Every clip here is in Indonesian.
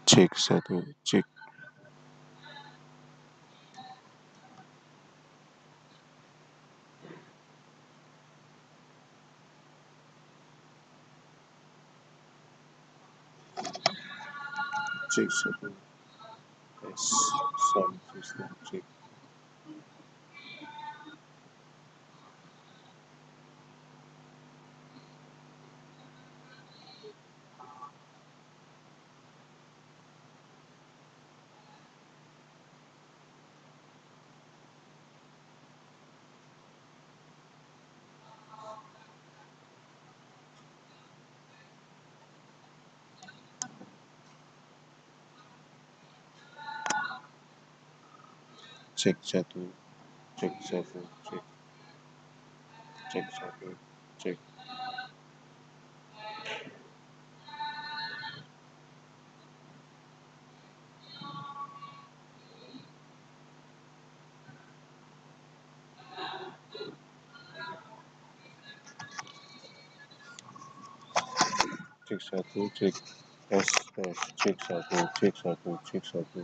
Cek satu, cek. Cek satu. Tes sound system cek. Cek satu, cek satu, cek. Cek satu, cek. Cek satu, cek. Tes, tes, cek satu, cek satu, cek satu.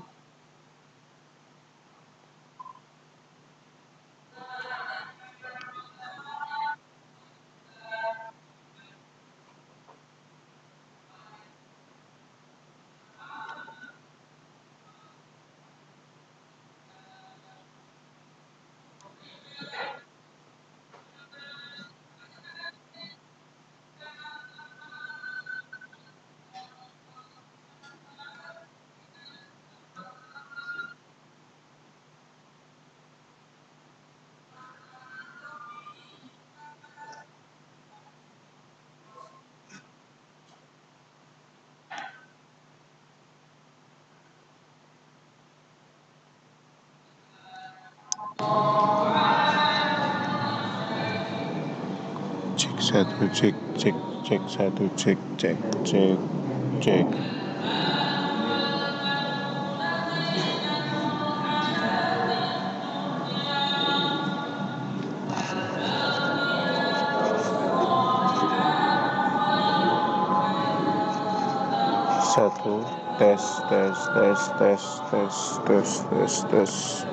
Cek satu, cek, cek, cek satu, cek, cek, cek, cek. Satu, tes, tes, tes, tes, tes, tes, tes, tes.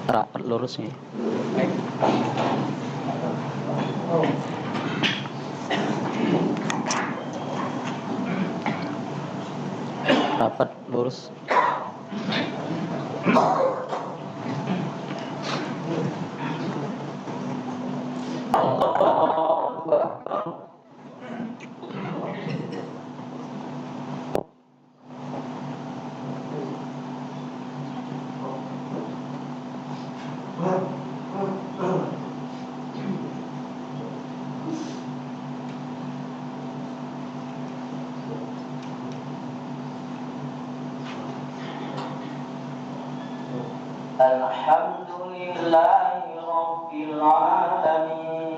Rapat lurus nih. Rapat lurus. Alhamdulillahi Rabbil Alamin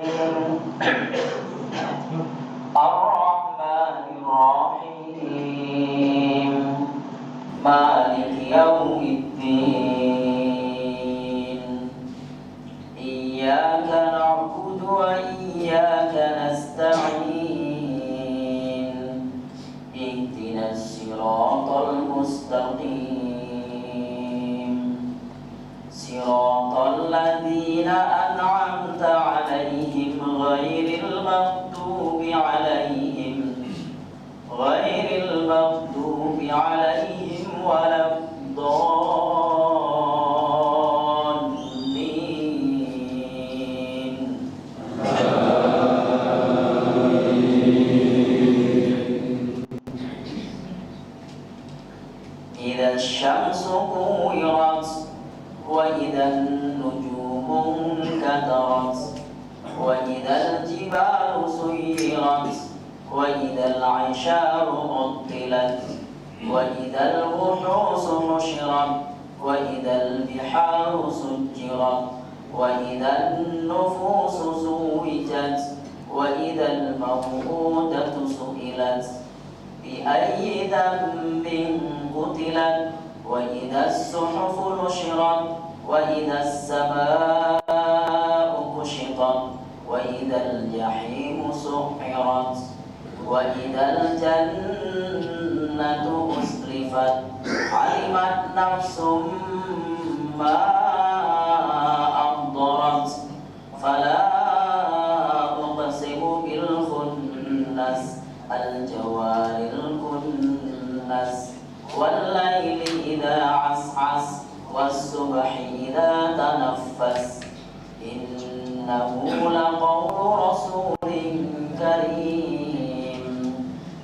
Ar-Rahmanir Rahim Maliki Yawmiddin Iyyaka na'budu wa iyyaka nasta'in Ihdinas siratal mustaqim صراط الذين أنعمت عليهم غير المغضوب عليهم ولا الضالين إذا الشمس كورت وإذا النجوم انكدرت وإذا الجبال سيرت وإذا العشار عطلت وإذا الوحوش حشرت وإذا البحار سجرت وإذا النفوس زوجت وإذا الموءودة سئلت بأي ذنب قتلت وإذا الصحف نشرت وإذا السماء كشطت وإذا الجحيم سعرت وإذا الجنة أزلفت علمت نفس ما أحضرت فلا أقسم بالخنس الجوار الكنس والليل إذا عسعس والصبح إذا تنفس إنه لقول رسول كريم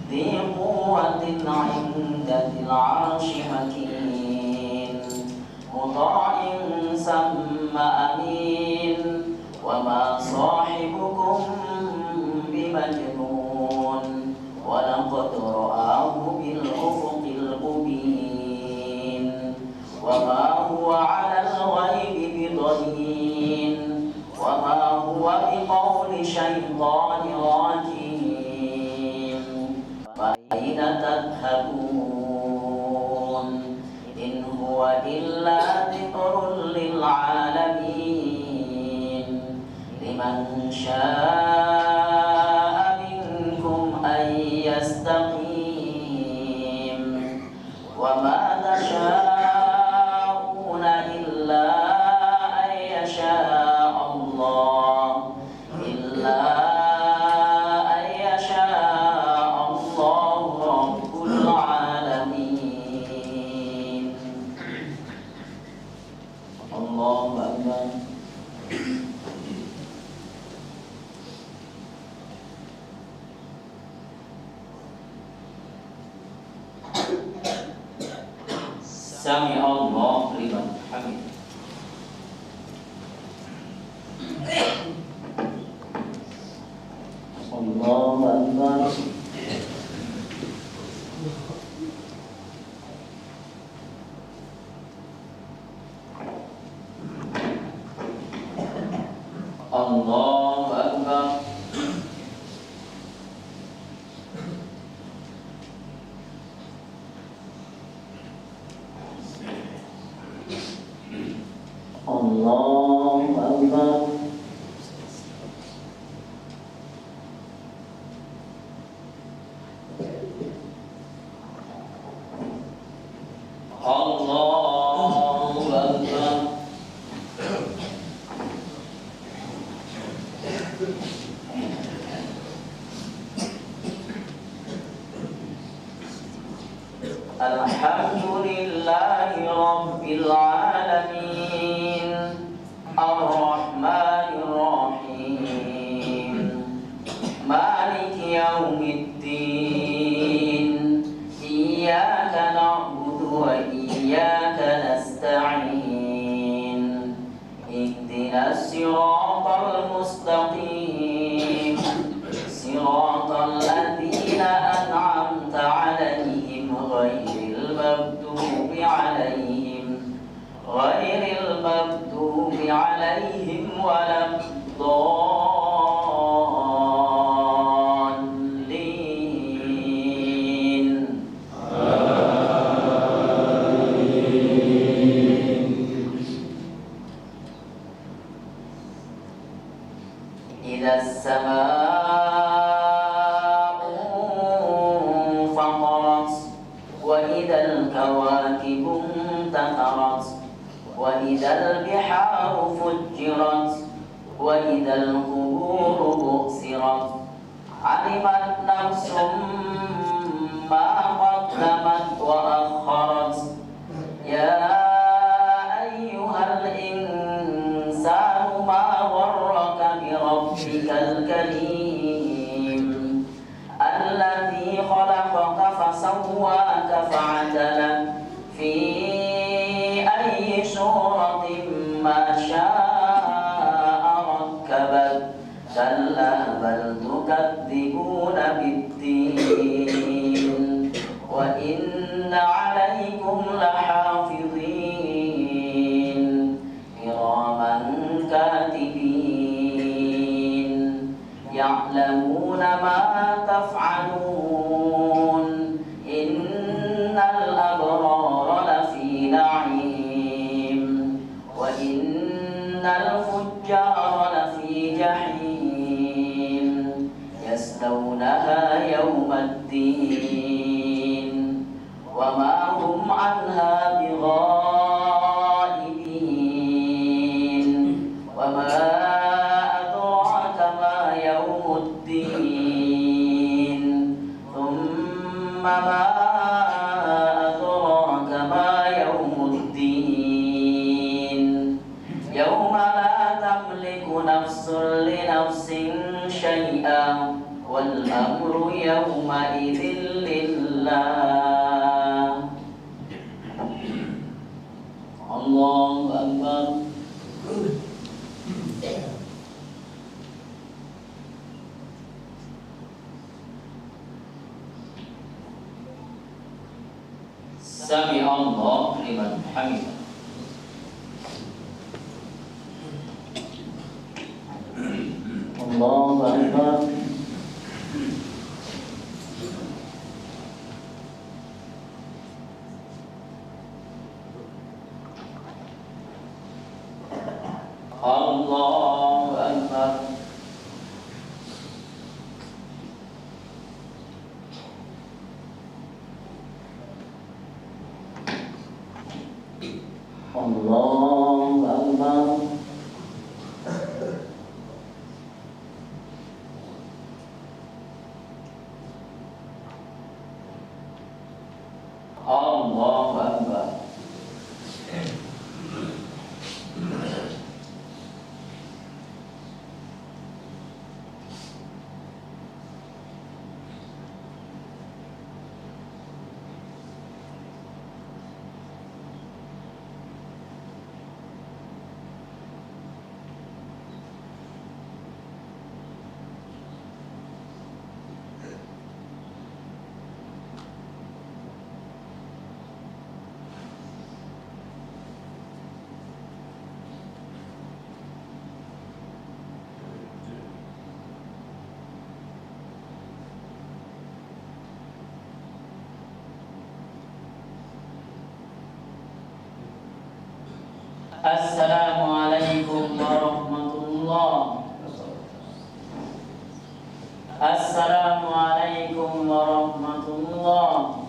ذي قوة عند ذي العرش مكين مطاع ثم أمين وما صاحبكم بمجنون ولقد رآه بالأفق المبين وما هو على الغيب بضنين وما هو بقول شيطان رجيم فأين تذهبون إن هو إلا ذكر للعالمين لمن شاء منكم أن يستقيم وما تشاءون إلا أن يشاء الله إلا أن يشاء الله رب العالمين الله أكبر سمع الله لمن حمده الله أكبر الله أكبر Allahu Akbar. Allahu Akbar. Alhamdulillahi Rabbil Alamin Ar-Rahmanir Rahim Maliki Yawmiddin Iyyaka na'budu wa iyyaka nasta'in Ihdinas siratal mustaqim Siratal ladzina an'amta 'alaihim ghairil maghdubi 'alaihim waladdallin. Idzas samaa'u fatarat wa idzal kawakibu intatarat wa idzal biharu fujjirat wa idzal quburu bu'sirat alimat nafsum ma qaddamat wa akharat ya ayyuhal insanu ma gharraka bi rabbikal karim alladzi khalaqaka fasawwaka fa'adalak fi ayyi suratin ma syaa rakkabak kalla bal tukadzibuna bid-din wa inna 'alaykum lahafizin kiraman katibin ya'lamuna ma taf'alun innal abrara lafi na'im wa innal fujjara lafi jahim yaslawnaha yawmaddin wa ma hum 'anha bighaibin wa ma adraka ma yawmuddin thumma ma adraka ma yawmuddin yawma la tamliku nafsun li nafsin syai'an wal amru yawma idzin lillah. Allahu Akbar. Sami Allah liman hamidah. Allahu Akbar. Allahu Akbar. Allahu Akbar. Allahu Akbar. Assalamualaikum Assalamualaikum warahmatullahi.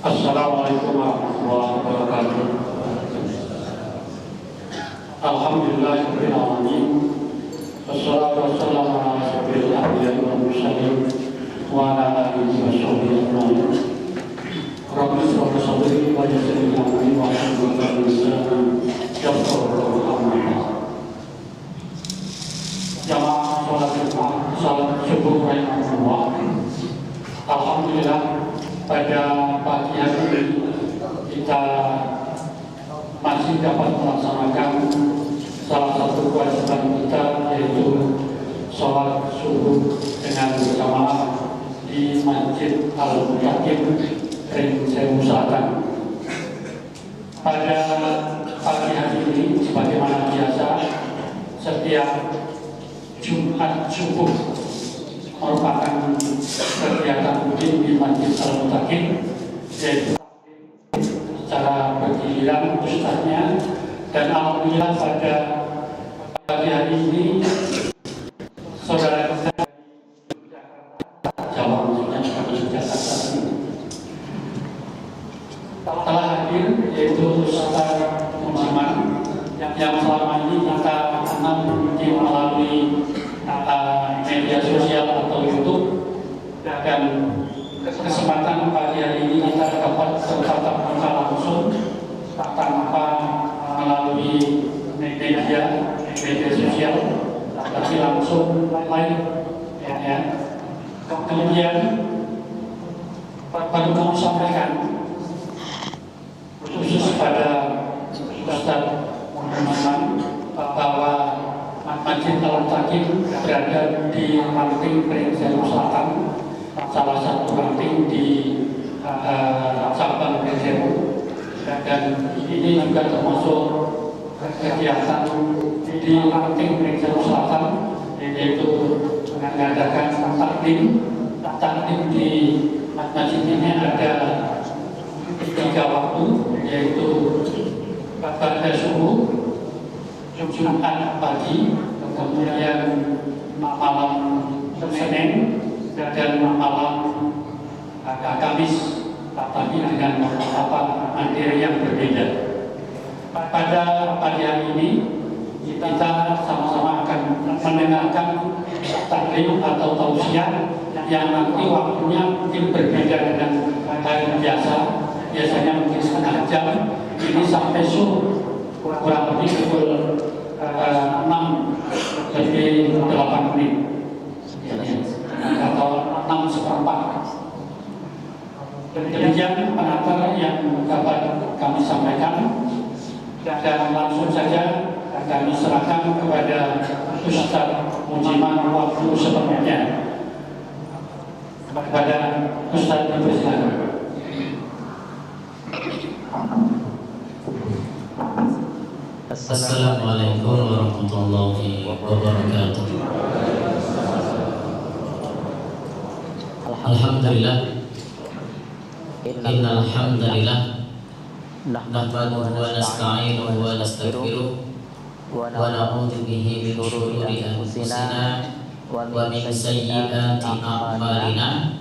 Assalamualaikum warahmatullahi wabarakatuh. Alhamdulillahirabbil alamin. Wassalatu wassalamu ala asyrofil anbiya'i wal mursalin wa ala alihi washabbihi ajma'in. Rabbi shrah li sadri wa yassir li amri wa hlul 'uqdatam min lisani yafqahu qawli. Jamaah salat Jumat, salat subuh rahimahullah. Alhamdulillah, pada pagi hari ini kita masih dapat melaksanakan salah satu kewajiban kita, yaitu sholat subuh dengan berjamaah di Masjid Al-Mutakin Ring Sewu Selatan. Pada pagi hari ini, sebagaimana biasa, setiap Jumat subuh merupakan kegiatan rutin di Masjid Al-Mutakin, yaitu secara bergiliran ustaznya, dan alhamdulillah pada pagi hari ini saudara kita Jawa, maksudnya di Jakarta ini telah hadir, yaitu Ustaz Musliman yang selama ini kita kenal mungkin melalui media sosial atau YouTube, dan kesempatan pagi hari ini kita dapat bertatap muka langsung tanpa melalui media sosial, tapi langsung live, ya. Kemudian perlu kami sampaikan khusus pada Ustaz Muhammad bahwa Masjid Al-Mutakin berada di Ranting Ring Sewu Selatan, salah satu ranting di Sabang Ring Sewu, dan ini juga termasuk kegiatan di Ranting Ring Sewu Selatan, yaitu mengadakan taklim di masjid ini ada 3 waktu, yaitu pada subuh, Jumat pagi, kemudian malam Senin, dan malam Kamis, tapi dengan materi yang berbeda. pada pagi hari ini kita sama-sama akan mendengarkan taklim atau tausiah yang nanti waktunya mungkin berbeda dengan hari biasa. Biasanya mungkin setengah jam, ini sampai subuh kurang lebih pukul 6 lebih 8 menit atau 6:04. Demikian pengantar yang dapat kami sampaikan, dan langsung saja kami serahkan kepada Ustaz Mujiman waktu sepenuhnya. Kepada Ustaz dipersilakan. Assalamualaikum warahmatullahi wabarakatuh. Alhamdulillah, innal hamdalillah nahmaduhu wa nasta'inuhu wa nastaghfiruh wa na'udzu bihi min shururi anfusina wa min sayyiati a'malina.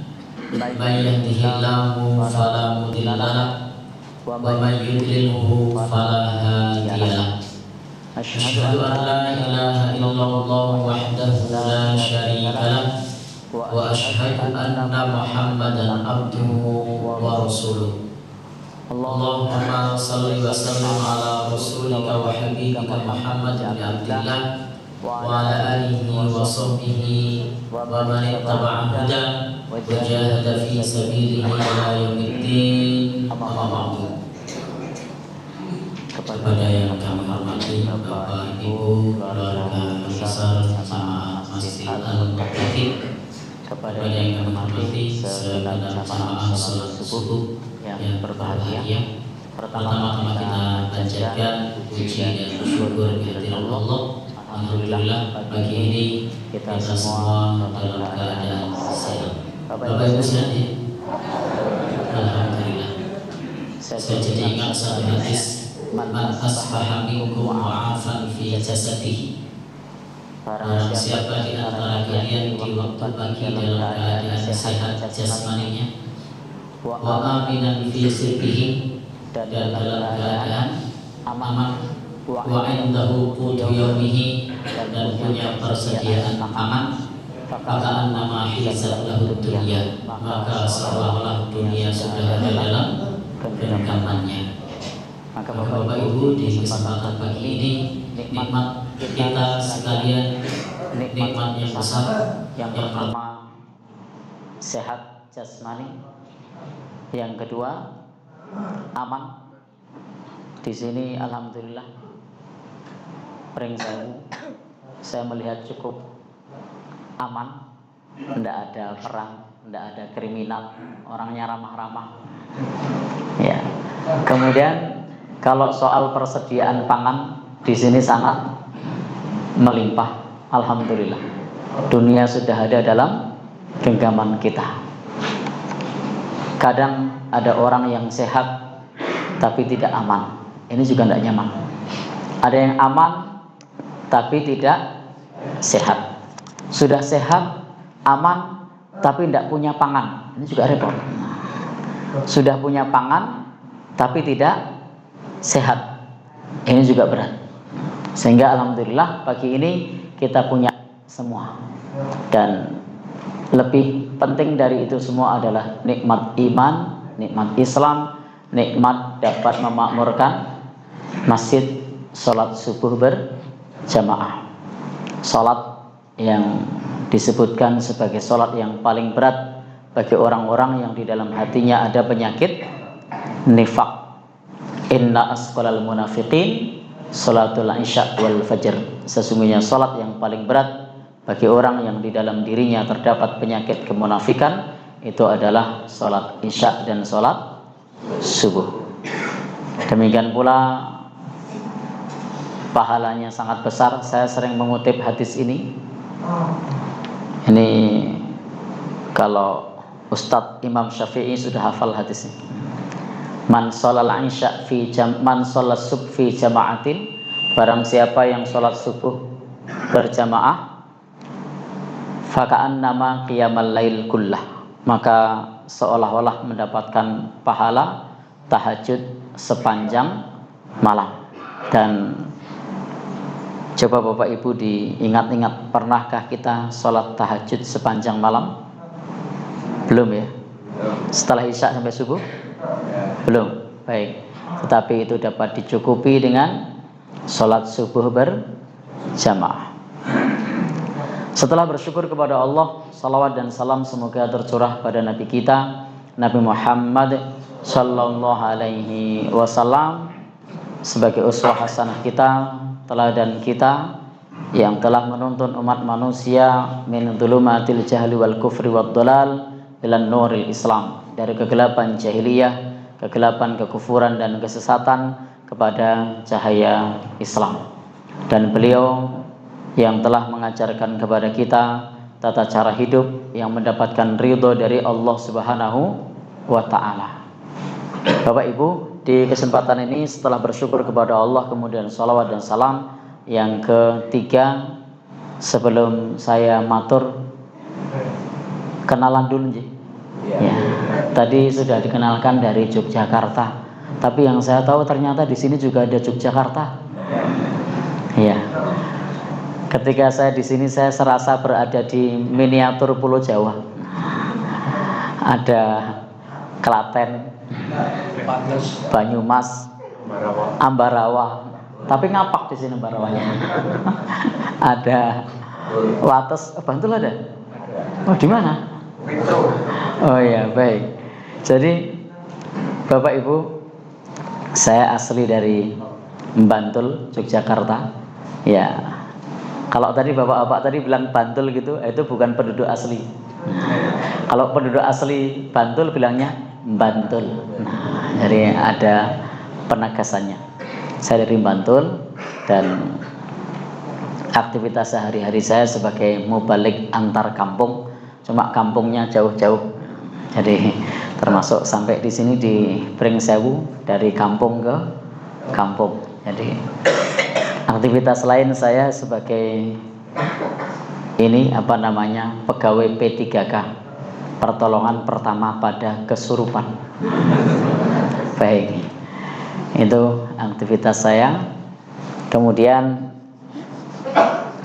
May yahdihillahu fala mudilla lahu wa may yudlilhu fala hadiya lahu. Asyhadu an la ilaha illallah wahdahu la syarika lahu wa asyhadu anna Muhammadan abduhu wa rasuluh. Allahumma salli wa sallim ala rasulika wa habibika Muhammad bin Abdillah wa ala alihi wa sahbihi wa man ittaba'a huda wa jahada fi sabilihi ila yaumiddin. Amma ba'du. Kepada yang kami hormati Bapak Ibu, keluarga besar jamaah Masjid Al-Muqtadir, kepada yang kami hormati segenap jamaah salat subuh yang berbahagia. Pertama-tama kita panjatkan puji dan syukur kehadirat Allah. Alhamdulillah pagi ini kita semua dalam keadaan sehat. Bapak Ibu sekalian, alhamdulillah. Saya jadi ingat satu hadis, man asbaha minkum mu'afan fi jasadihi. Barang siapa di antara kalian di waktu pagi dalam keadaan sehat jasmaninya, wa aminan fi sirrihi, dan dalam keadaan aman, wa indahu qutu yaumihi, dan punya persediaan aman, maka annama hizat lahu dunya, maka seolah-olah dunia sudah ada dalam genggamannya. Maka Bapak Ibu, di kesempatan pagi ini, nikmat kita sekalian, nikmat yang besar. Yang pertama, sehat jasmani. Yang kedua, aman. Di sini alhamdulillah, saya melihat cukup aman. Tidak ada perang, tidak ada kriminal, orangnya ramah-ramah. Ya. Kemudian kalau soal persediaan pangan di sini sangat melimpah, alhamdulillah. Dunia sudah ada dalam genggaman kita. Kadang ada orang yang sehat tapi tidak aman. Ini juga tidak nyaman. Ada yang aman tapi tidak sehat. Sudah sehat, aman tapi tidak punya pangan. Ini juga repot. Sudah punya pangan tapi tidak sehat. Ini juga berat. Sehingga alhamdulillah pagi ini kita punya semua. Dan lebih penting dari itu semua adalah nikmat iman, nikmat Islam, nikmat dapat memakmurkan masjid, sholat subuh berjamaah. Sholat yang disebutkan sebagai sholat yang paling berat bagi orang-orang yang di dalam hatinya ada penyakit nifaq. Inna asqalal munafiqin sholatul isya wal fajr. Sesungguhnya sholat yang paling berat bagi orang yang di dalam dirinya terdapat penyakit kemunafikan itu adalah sholat isya dan sholat subuh. Demikian pula pahalanya sangat besar. Saya sering mengutip hadis ini. Ini kalau Ustadz Imam Syafi'i sudah hafal hadisnya. Man sholal isya man sholat subuh fi jama'atin, barang siapa yang sholat subuh berjamaah, faka'annama qiyamal lail kullah, maka seolah-olah mendapatkan pahala tahajud sepanjang malam. Dan coba Bapak Ibu diingat-ingat, pernahkah kita sholat tahajud sepanjang malam? Belum ya? Setelah Isya sampai subuh? Belum. Baik. Tetapi itu dapat dicukupi dengan sholat subuh berjamaah. Setelah bersyukur kepada Allah, salawat dan salam semoga tercurah pada Nabi kita, Nabi Muhammad Sallallahu Alaihi Wasallam, sebagai uswah hasanah kita, teladan kita yang telah menuntun umat manusia min dhulumatil jahli wal kufri wad dhalal ila nuril Islam, dari kegelapan jahiliyah, kegelapan kekufuran dan kesesatan kepada cahaya Islam. Dan beliau yang telah mengajarkan kepada kita tata cara hidup yang mendapatkan ridho dari Allah Subhanahu wa ta'ala. Bapak Ibu, di kesempatan ini setelah bersyukur kepada Allah, kemudian salawat dan salam, yang ketiga, sebelum saya matur, kenalan dulu ya. Tadi sudah dikenalkan dari Yogyakarta, tapi yang saya tahu ternyata di sini juga ada Yogyakarta. Ya. Ketika saya di sini, saya serasa berada di miniatur Pulau Jawa. Ada Klaten, Banyumas, Ambarawa, tapi ngapak di sini Ambarawanya. Ada Wates, Bantul ada? Oh, di mana? Oh ya, baik. Jadi Bapak Ibu, saya asli dari Bantul, Yogyakarta. Ya, kalau tadi bapak-bapak tadi bilang Bantul gitu, itu bukan penduduk asli. Kalau penduduk asli Bantul bilangnya Bantul. Nah, jadi ada penegasannya. Saya dari Bantul dan aktivitas sehari-hari saya sebagai mubalik antar kampung. Cuma kampungnya jauh-jauh. Jadi termasuk sampai di sini di Pringsewu, dari kampung ke kampung. Jadi aktivitas lain saya sebagai pegawai P3K, pertolongan pertama pada kesurupan. Baik, itu aktivitas saya. Kemudian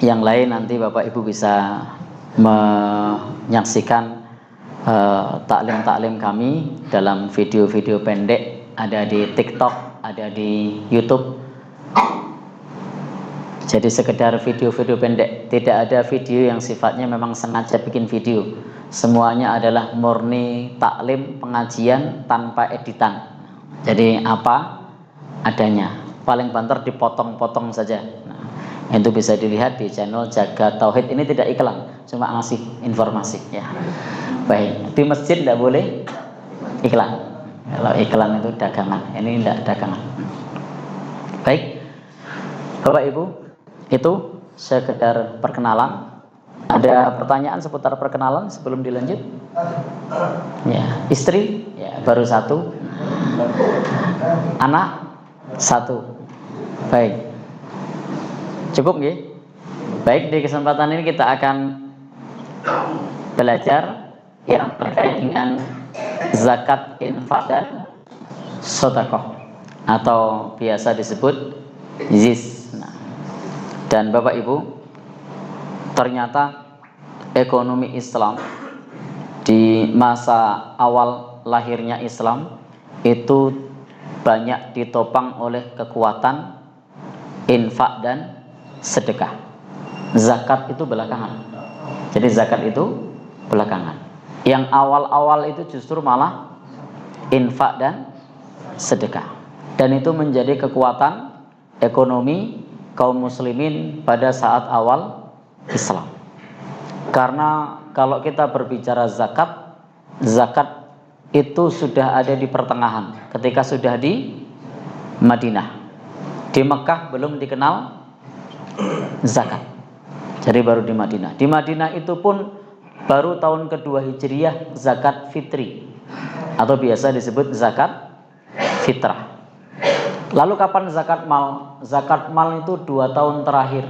yang lain nanti Bapak Ibu bisa menyaksikan taklim-taklim kami dalam video-video pendek, ada di TikTok, ada di YouTube. Jadi sekedar video-video pendek, tidak ada video yang sifatnya memang sengaja bikin video. Semuanya adalah murni taklim, pengajian tanpa editan. Jadi apa adanya, paling banter dipotong-potong saja. Nah, itu bisa dilihat di channel Jaga Tauhid. Ini tidak iklan, cuma ngasih informasi ya. Baik, di masjid tidak boleh iklan. Kalau iklan itu dagangan, ini tidak dagangan. Baik, Bapak Ibu, itu sekedar perkenalan. Ada pertanyaan seputar perkenalan sebelum dilanjut? Ya, istri ya baru 1, anak 1. Baik, cukup nggih? Baik, di kesempatan ini kita akan belajar yang terkait dengan zakat, infak, dan sedekah atau biasa disebut ZIS. Dan Bapak Ibu, ternyata ekonomi Islam di masa awal lahirnya Islam itu banyak ditopang oleh kekuatan infak dan sedekah. Zakat itu belakangan. Jadi zakat itu belakangan. Yang awal-awal itu justru malah infak dan sedekah. Dan itu menjadi kekuatan ekonomi kaum muslimin pada saat awal Islam. Karena kalau kita berbicara zakat, zakat itu sudah ada di pertengahan ketika sudah di Madinah. Di Mekah belum dikenal zakat. Jadi baru di Madinah. Di Madinah itu pun baru tahun kedua Hijriyah zakat fitri atau biasa disebut zakat fitrah. Lalu kapan zakat mal? Zakat mal itu 2 tahun terakhir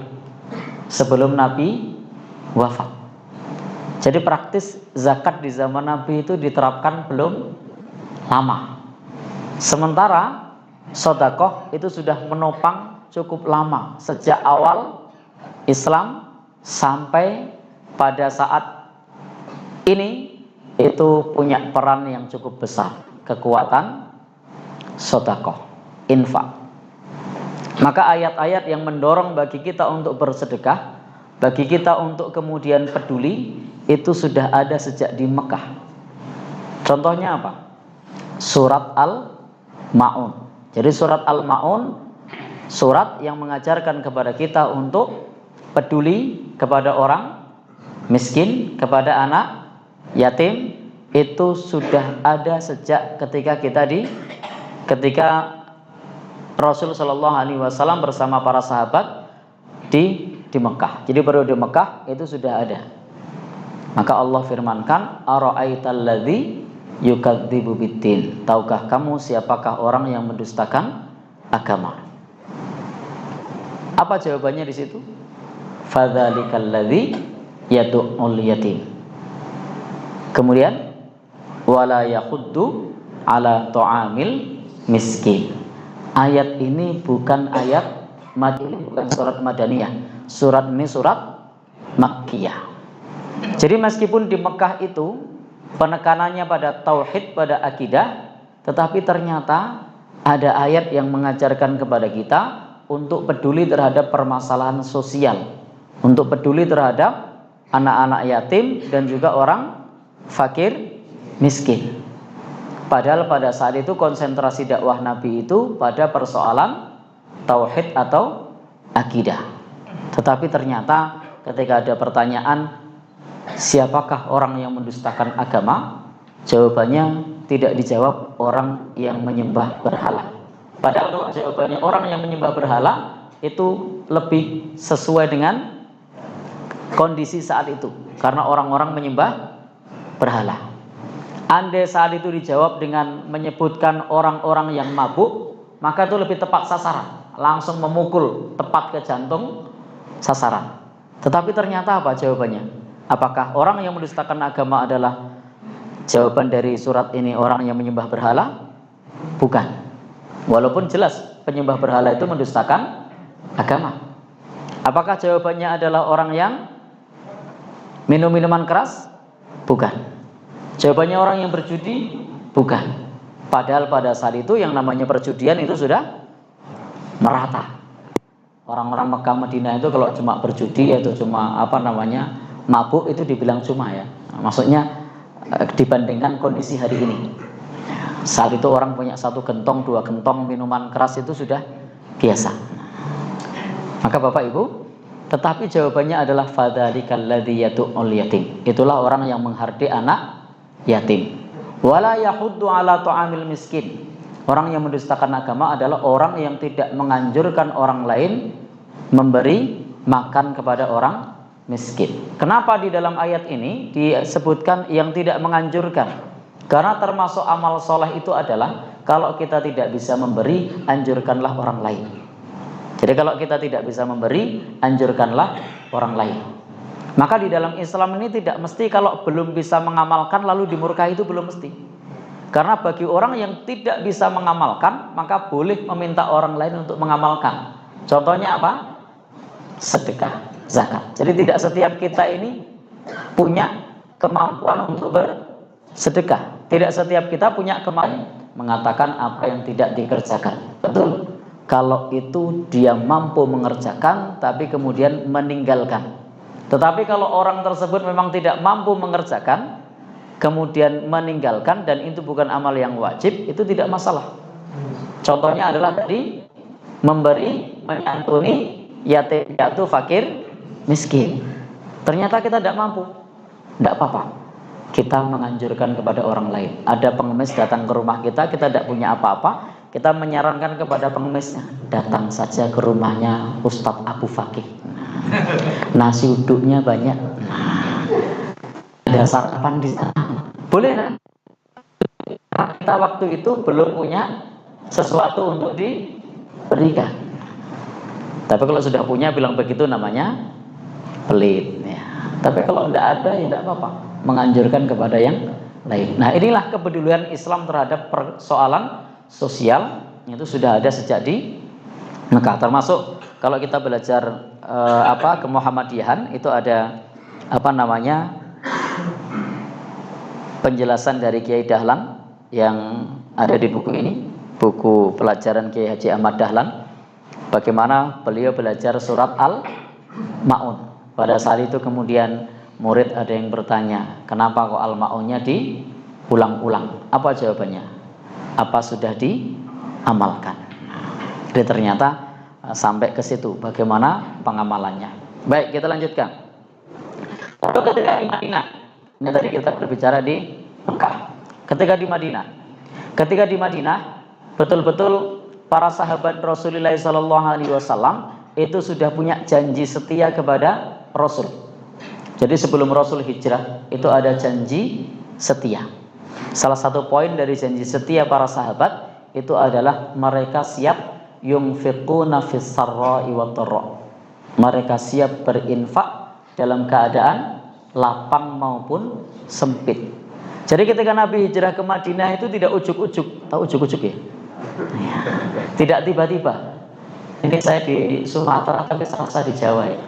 sebelum Nabi wafat. Jadi praktis zakat di zaman Nabi itu diterapkan belum lama. Sementara sedekah itu sudah menopang cukup lama, sejak awal Islam sampai pada saat ini itu punya peran yang cukup besar, kekuatan sedekah, infak. Maka ayat-ayat yang mendorong bagi kita untuk bersedekah, bagi kita untuk kemudian peduli, itu sudah ada sejak di Mekah. Contohnya apa? Surat Al-Ma'un. Jadi surat Al-Ma'un surat yang mengajarkan kepada kita untuk peduli kepada orang miskin, kepada anak yatim. Itu sudah ada sejak ketika Rasul Shallallahu Alaihi Wasallam bersama para sahabat di Mekah. Jadi periode Mekah itu sudah ada. Maka Allah firmankan, ara'aital ladzi yukadzibu biddin. Tahukah kamu siapakah orang yang mendustakan agama? Apa jawabannya di situ? Fadzalikal ladzi yad'ul yatim. Kemudian wala yakhuddu ala ta'amil miskin. Ayat ini bukan ayat Madinah, bukan surat Madaniyah. Surat ini surat Makkiyah. Jadi meskipun di Mekah itu penekanannya pada tauhid, pada akidah, tetapi ternyata ada ayat yang mengajarkan kepada kita untuk peduli terhadap permasalahan sosial, untuk peduli terhadap anak-anak yatim dan juga orang fakir miskin. Padahal pada saat itu konsentrasi dakwah Nabi itu pada persoalan tauhid atau akidah. Tetapi ternyata ketika ada pertanyaan, siapakah orang yang mendustakan agama? Jawabannya tidak dijawab orang yang menyembah berhala. Padahal jawabannya orang yang menyembah berhala itu lebih sesuai dengan kondisi saat itu, karena orang-orang menyembah berhala. Andai saat itu dijawab dengan menyebutkan orang-orang yang mabuk, maka itu lebih tepat sasaran, langsung memukul tepat ke jantung sasaran. Tetapi ternyata apa jawabannya? Apakah orang yang mendustakan agama adalah jawaban dari surat ini orang yang menyembah berhala? Bukan. Walaupun jelas penyembah berhala itu mendustakan agama. Apakah jawabannya adalah orang yang minum minuman keras? Bukan. Jawabannya orang yang berjudi? Bukan. Padahal pada saat itu yang namanya perjudian itu sudah merata. Orang-orang Mekah Madinah itu kalau cuma berjudi atau cuma mabuk itu dibilang cuma ya. Maksudnya dibandingkan kondisi hari ini. Saat itu orang punya 1 gentong, 2 gentong minuman keras itu sudah biasa. Maka Bapak Ibu, tetapi jawabannya adalah fadzalikal ladzi yad'ul yatim. Itulah orang yang menghardik anak yatim. Wala yahuddu ala ta'amil miskin. Orang yang mendustakan agama adalah orang yang tidak menganjurkan orang lain memberi makan kepada orang miskin. Kenapa di dalam ayat ini disebutkan yang tidak menganjurkan? Karena termasuk amal soleh itu adalah kalau kita tidak bisa memberi, anjurkanlah orang lain. Jadi kalau kita tidak bisa memberi, anjurkanlah orang lain. Maka di dalam Islam ini tidak mesti kalau belum bisa mengamalkan lalu dimurkahi, itu belum mesti. Karena bagi orang yang tidak bisa mengamalkan, maka boleh meminta orang lain untuk mengamalkan. Contohnya apa? Sedekah, zakat. Jadi tidak setiap kita ini punya kemampuan untuk bersedekah. Tidak setiap kita punya kemampuan mengatakan apa yang tidak dikerjakan. Betul. Kalau itu dia mampu mengerjakan tapi kemudian meninggalkan. Tetapi kalau orang tersebut memang tidak mampu mengerjakan kemudian meninggalkan dan itu bukan amal yang wajib, itu tidak masalah. Contohnya adalah tadi memberi, menyantuni yatim piatu, fakir, miskin. Ternyata kita tidak mampu, tidak apa-apa. Kita menganjurkan kepada orang lain. Ada pengemis datang ke rumah kita tidak punya apa-apa, kita menyarankan kepada pengemisnya, datang saja ke rumahnya Ustadz Abu Fakih. Nasi uduknya banyak. Ada sarapan di sana. Boleh kan? Kita waktu itu belum punya sesuatu untuk diberikan. Tapi kalau sudah punya bilang begitu namanya pelit ya. Tapi kalau tidak ada ya tidak apa-apa, menganjurkan kepada yang lain. Nah, inilah kepedulian Islam terhadap persoalan sosial, itu sudah ada sejak di Mekah. Termasuk kalau kita belajar ke Muhammadiyahan itu ada penjelasan dari Kiai Dahlan yang ada di buku ini, buku pelajaran Kiai Haji Ahmad Dahlan, bagaimana beliau belajar surat Al-Ma'un. Pada saat itu kemudian murid ada yang bertanya, kenapa kok Al-Ma'unnya diulang-ulang? Apa jawabannya? Apa sudah diamalkan? Jadi ternyata sampai ke situ bagaimana pengamalannya. Baik, kita lanjutkan. Lalu ketika di Madinah, ini tadi kita berbicara di Mekah. Ketika di Madinah, betul-betul para sahabat Rasulullah SAW itu sudah punya janji setia kepada Rasul. Jadi sebelum Rasul hijrah itu ada janji setia. Salah satu poin dari janji setia para sahabat itu adalah mereka siap yunfiquna fis sarra'i wat dharra. Mereka siap berinfak dalam keadaan lapang maupun sempit. Jadi ketika Nabi hijrah ke Madinah itu tidak ujuk-ujuk. Tahu ujuk-ujuk ya? Tidak tiba-tiba. Ini saya di Sumatera tapi saya di Jawa ya.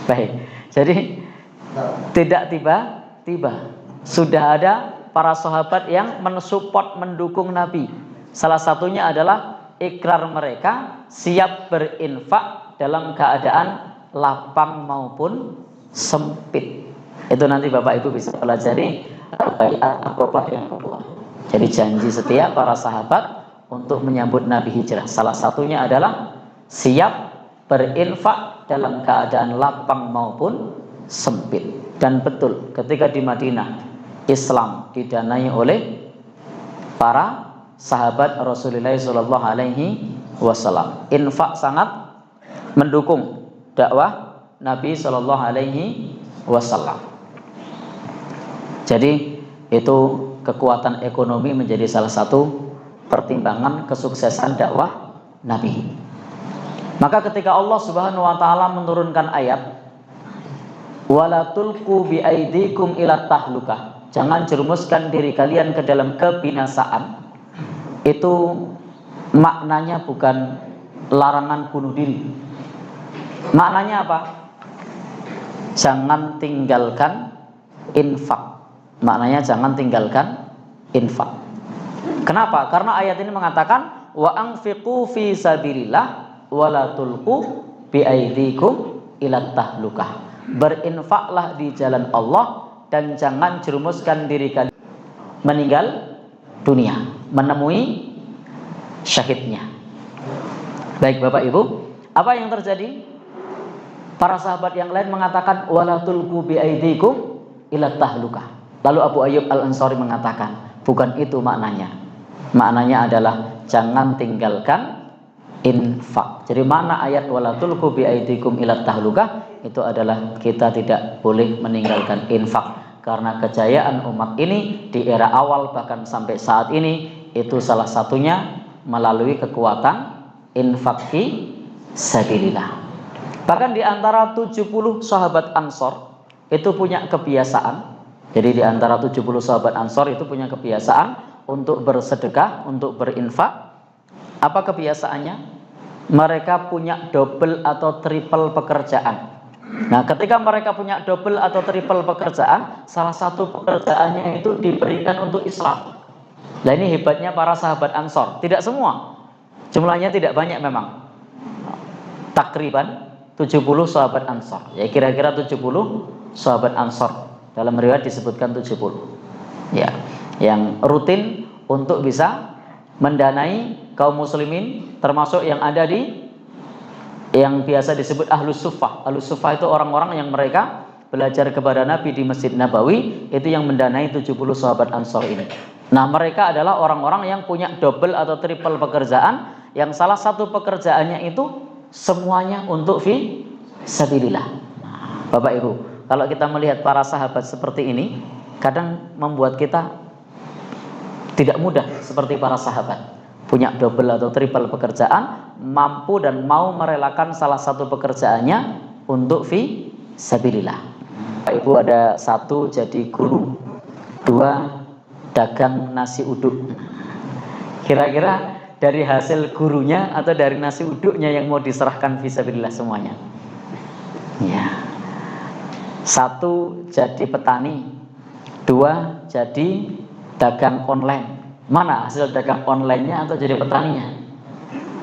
Baik. Jadi tidak tiba-tiba. Sudah ada para sahabat yang mensupport, mendukung Nabi. Salah satunya adalah ikrar mereka siap berinfak dalam keadaan lapang maupun sempit. Itu nanti Bapak Ibu bisa pelajari baiat Aqabah yang kedua. Jadi janji setia para sahabat untuk menyambut Nabi hijrah. Salah satunya adalah siap berinfak dalam keadaan lapang maupun sempit. Dan betul ketika di Madinah Islam didanai oleh para sahabat Rasulullah SAW. Infak sangat mendukung dakwah Nabi SAW. Jadi itu kekuatan ekonomi menjadi salah satu pertimbangan kesuksesan dakwah Nabi. Maka ketika Allah Subhanahu wa taala menurunkan ayat wala tulqu bi aidikum ila tahlukah, jangan jerumuskan diri kalian ke dalam kebinasaan, itu maknanya bukan larangan bunuh diri. Maknanya apa? Jangan tinggalkan infak. Maknanya jangan tinggalkan infak. Kenapa? Karena ayat ini mengatakan wa anfiqu fi sabilillah wa la tulqu bi aidikum ila tahlukah. Berinfaklah di jalan Allah dan jangan jerumuskan diri kalian meninggal dunia, menemui syahidnya. Baik Bapak Ibu, apa yang terjadi? Para sahabat yang lain mengatakan wala tulqu bi aidikum ila tahlukah. Lalu Abu Ayyub Al-Ansari mengatakan, bukan itu maknanya. Maknanya adalah jangan tinggalkan infak. Jadi mana ayat wala tulqu bi aidikum ila tahlukah? Itu adalah kita tidak boleh meninggalkan infak. Karena kejayaan umat ini di era awal bahkan sampai saat ini itu salah satunya melalui kekuatan infak fi sabilillah. Bahkan di antara 70 sahabat Ansor itu punya kebiasaan. Jadi di antara 70 sahabat Ansor itu punya kebiasaan untuk bersedekah, untuk berinfak. Apa kebiasaannya? Mereka punya double atau triple pekerjaan. Nah, ketika mereka punya double atau triple pekerjaan, salah satu pekerjaannya itu diberikan untuk Islam. Nah, ini hebatnya para sahabat Ansor. Tidak semua, jumlahnya tidak banyak memang. Takriban 70 sahabat Ansor. Ya, kira-kira 70 sahabat Ansor. Dalam riwayat disebutkan 70. Ya, yang rutin untuk bisa mendanai kaum muslimin, termasuk yang ada di yang biasa disebut Ahlus Suffah. Ahlus Suffah itu orang-orang yang mereka belajar kepada Nabi di Masjid Nabawi, itu yang mendanai 70 sahabat Ansor ini. Nah, mereka adalah orang-orang yang punya double atau triple pekerjaan, yang salah satu pekerjaannya itu semuanya untuk fi sabilillah. Bapak Ibu, kalau kita melihat para sahabat seperti ini, kadang membuat kita tidak mudah seperti para sahabat. Punya double atau triple pekerjaan, mampu dan mau merelakan salah satu pekerjaannya untuk fi sabilillah. Bapak Ibu, ada satu jadi guru, dua dagang nasi uduk. Kira-kira dari hasil gurunya atau dari nasi uduknya yang mau diserahkan fisabilillah semuanya. Ya. 1 jadi petani, 2 jadi dagang online. Mana hasil dagang online-nya atau jadi petaninya?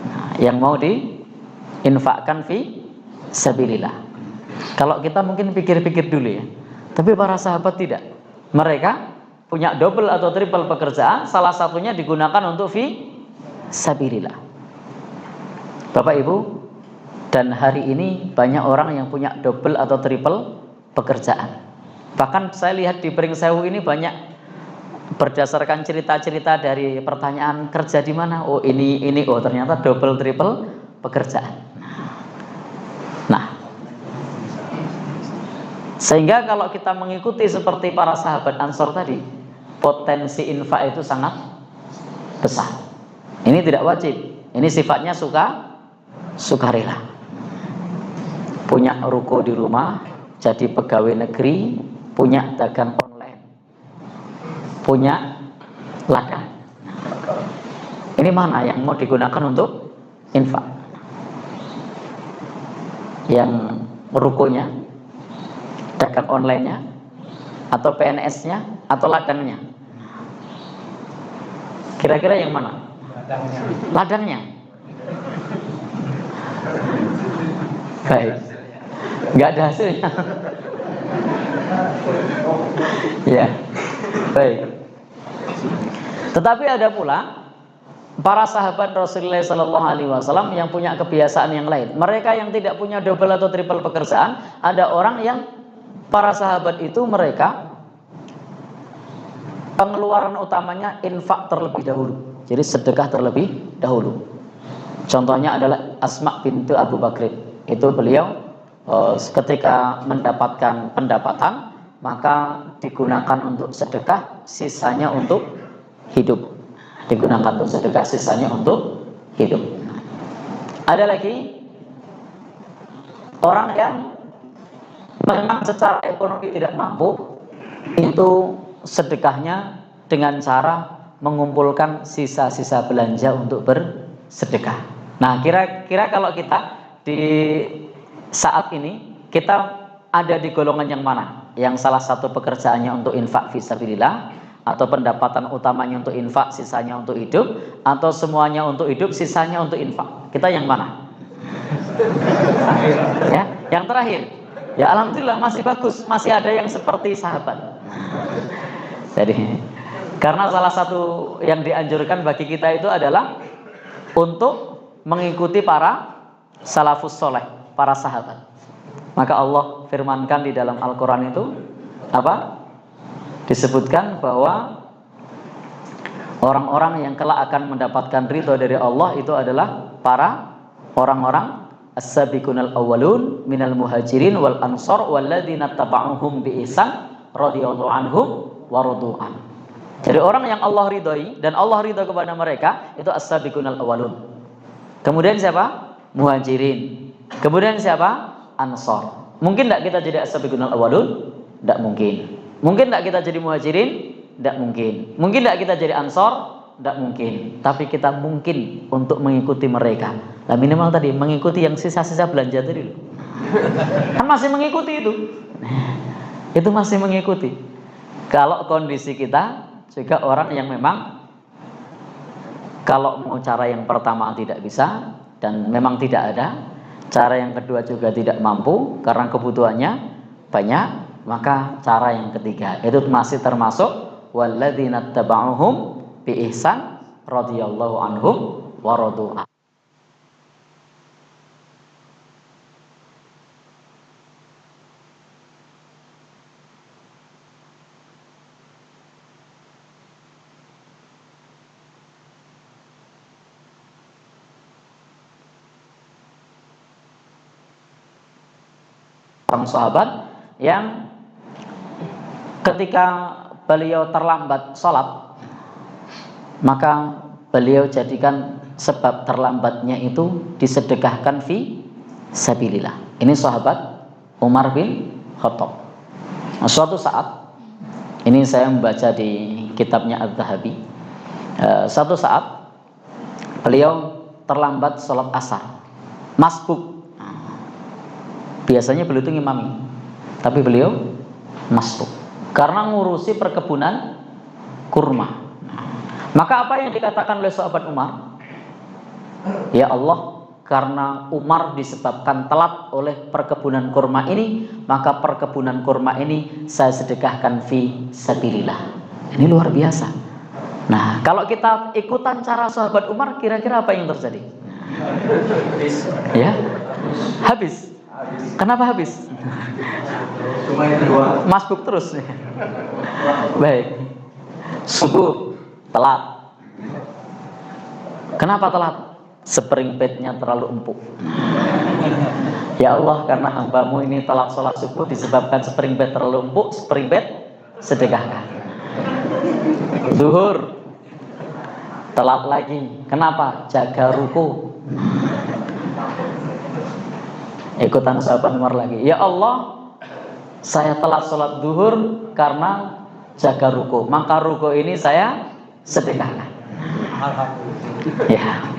Nah, yang mau diinfakkan fi sabilillah. Kalau kita mungkin pikir-pikir dulu ya. Tapi para sahabat tidak. Mereka punya double atau triple pekerjaan, salah satunya digunakan untuk fi sabilillah. Bapak Ibu, dan hari ini banyak orang yang punya double atau triple pekerjaan. Bahkan saya lihat di Pringsewu ini banyak berdasarkan cerita-cerita dari pertanyaan kerja di mana, oh ini oh ternyata double triple pekerjaan. Nah, sehingga kalau kita mengikuti seperti para sahabat Ansor tadi, potensi infak itu sangat besar. Ini tidak wajib, ini sifatnya sukarela. Punya ruko di rumah, jadi pegawai negeri, punya dagang online, punya ladang. Ini mana yang mau digunakan untuk infak? Yang rukonya, dagang online-nya, atau PNS-nya, atau ladangnya? Kira-kira yang mana? Ladangnya. Baik, nggak ada hasilnya. Ya, baik. Tetapi ada pula para sahabat Rasulullah SAW yang punya kebiasaan yang lain. Mereka yang tidak punya double atau triple pekerjaan, ada orang yang para sahabat itu mereka pengeluaran utamanya infak terlebih dahulu. Jadi sedekah terlebih dahulu. Contohnya adalah Asma bintu Abu Bakr. Itu beliau ketika mendapatkan pendapatan maka digunakan untuk sedekah, sisanya untuk hidup. Digunakan untuk sedekah, sisanya untuk hidup. Ada lagi orang yang memang secara ekonomi tidak mampu, itu sedekahnya dengan cara mengumpulkan sisa-sisa belanja untuk bersedekah. Nah, kira-kira kalau kita di saat ini kita ada di golongan yang mana? Yang salah satu pekerjaannya untuk infak fisabilillah, atau pendapatan utamanya untuk infak, sisanya untuk hidup, atau semuanya untuk hidup, sisanya untuk infak? Kita yang mana? Ya, yang terakhir. Ya, alhamdulillah masih bagus, masih ada yang seperti sahabat. Jadi, karena salah satu yang dianjurkan bagi kita itu adalah untuk mengikuti para salafus soleh, para sahabat. Maka Allah firmankan di dalam Al-Quran itu apa? Disebutkan bahwa orang-orang yang kelak akan mendapatkan ridho dari Allah itu adalah para orang-orang as-sabiqunal awwalun minal muhajirin wal ansor walladzina taba'uhum bi ihsan radhiyallahu anhum wa radu'an. Jadi orang yang Allah ridhoi dan Allah ridho kepada mereka itu as-sabiqunal awwalun. Kemudian siapa? Muhajirin. Kemudian siapa? Ansor. Mungkin tidak kita jadi as-sabiqunal awwalun? Tidak mungkin. Mungkin tidak kita jadi muhajirin? Tidak mungkin. Mungkin tidak kita jadi ansor? Tidak mungkin. Tapi kita mungkin untuk mengikuti mereka. Nah, minimal tadi mengikuti yang sisa-sisa belanja tadi. Kan masih mengikuti itu. Itu masih mengikuti. Kalau kondisi kita juga orang yang memang kalau mau cara yang pertama tidak bisa dan memang tidak ada, cara yang kedua juga tidak mampu karena kebutuhannya banyak, maka cara yang ketiga itu masih termasuk walladzina taba'uhum bi ihsan radhiyallahu anhum wa radu'an. Orang sahabat yang ketika beliau terlambat sholat, maka beliau jadikan sebab terlambatnya itu disedekahkan fi sabilillah. Ini sahabat Umar bin Khattab. Nah, suatu saat, ini saya membaca di kitabnya Az-Zahabi, suatu saat Beliau terlambat sholat asar, masbuk. Biasanya beliau itu ngimami, tapi beliau masbuk karena ngurusi perkebunan kurma. Maka apa yang dikatakan oleh sahabat Umar? Ya Allah, karena Umar disebabkan telat oleh perkebunan kurma ini, maka perkebunan kurma ini saya sedekahkan fi sabilillah. Ini luar biasa. Nah, kalau kita ikutan cara sahabat Umar, kira-kira apa yang terjadi? Ya, habis. Kenapa habis? Masbuk terus. Baik. Subuh telat. Kenapa telat? Spring bednya terlalu empuk. Ya Allah, karena hambamu ini telat sholat subuh disebabkan spring bed terlalu empuk, spring bed sedekahkan. Zuhur telat lagi. Kenapa? Jaga ruku. Ikutan sahabat Umar lagi. Ya Allah, saya telat sholat zuhur karena jaga ruku, maka ruku ini saya sedekahkan. Ya.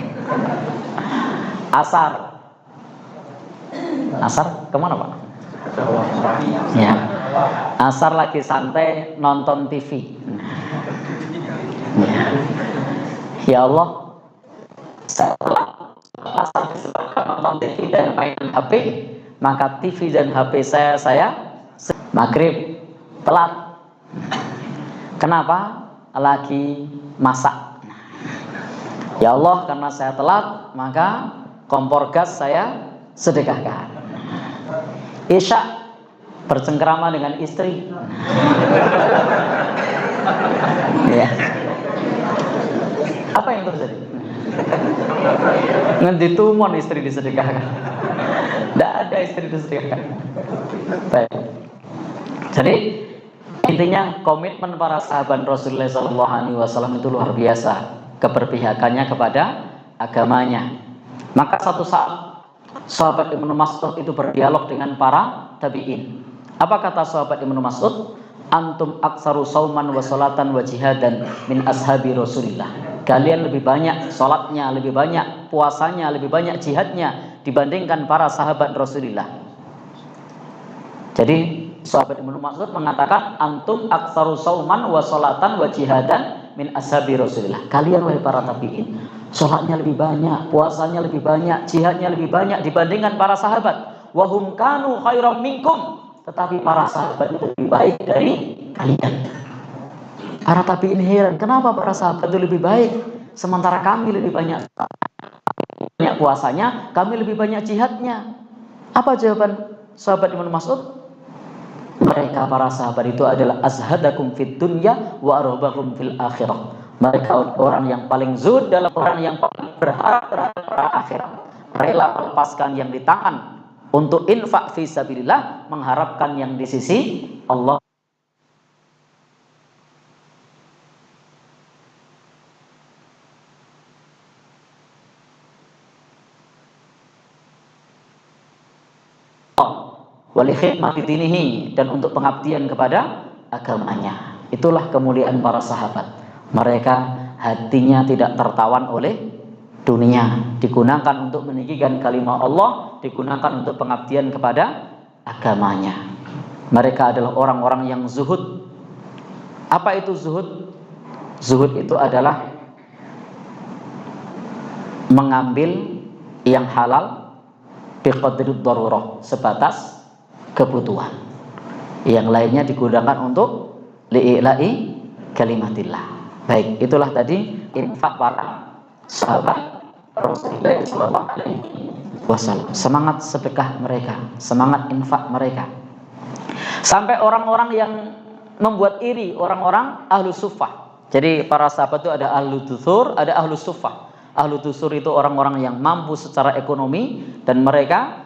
Asar kemana Pak? Ya. Asar lagi santai nonton TV. Ya Allah, saya telat asar disebabkan nonton TV dan main HP, maka TV dan HP saya maghrib telat. Kenapa? Lagi masak. Ya Allah, karena saya telat, maka kompor gas saya sedekahkan. Isya bercengkrama dengan istri. Ya. Apa yang terjadi? Ngendi tumon istri disedekahkan. Tidak ada istri disedekahkan. Baik. Jadi intinya komitmen para sahabat Rasulullah SAW itu luar biasa, keberpihakannya kepada agamanya. Maka satu saat sahabat Ibnu Mas'ud itu berdialog dengan para tabi'in. Apa kata sahabat Ibnu Mas'ud? Antum aksaru sauman wa salatan wa jihadan min ashabi Rasulillah. Kalian lebih banyak salatnya, lebih banyak puasanya, lebih banyak jihadnya dibandingkan para sahabat Rasulullah. Jadi sahabat Ibnu Mas'ud mengatakan antum aksaru sauman wa salatan wa jihadan min ashabi Rasulillah. Kalian wahai para tabi'in, salatnya lebih banyak, puasanya lebih banyak, jihadnya lebih banyak dibandingkan para sahabat. Wa hum kanu khairam minkum. Tetapi para sahabat itu lebih baik dari kalian. Para tabi'in heran, kenapa para sahabat itu lebih baik sementara kami lebih banyak puasanya, kami lebih banyak jihadnya? Apa jawaban sahabat Ibnu Mas'ud? Mereka para sahabat itu adalah azhadakum fid dunya wa arhabakum fil akhirah. Mereka orang yang paling zuhud dalam, orang yang paling berharap terhadap akhirat. Rela melepaskan yang di tangan untuk infak fi sabilillah, mengharapkan yang di sisi Allah. Wali khidmati dinihi, dan untuk pengabdian kepada agamanya. Itulah kemuliaan para sahabat. Mereka hatinya tidak tertawan oleh dunia, digunakan untuk meninggikan kalimat Allah, digunakan untuk pengabdian kepada agamanya. Mereka adalah orang-orang yang zuhud. Apa itu zuhud? Zuhud itu adalah mengambil yang halal biqadrid darurah, sebatas kebutuhan. Yang lainnya digunakan untuk li'ila'i kalimatillah. Baik, itulah tadi infak para sahabat Rasulullah SAW. Semangat sedekah mereka, semangat infak mereka. Sampai orang-orang yang membuat iri orang-orang ahlu suffah. Jadi para sahabat itu ada ahlu dusur, ada ahlu suffah. Ahlu dusur itu orang-orang yang mampu secara ekonomi dan mereka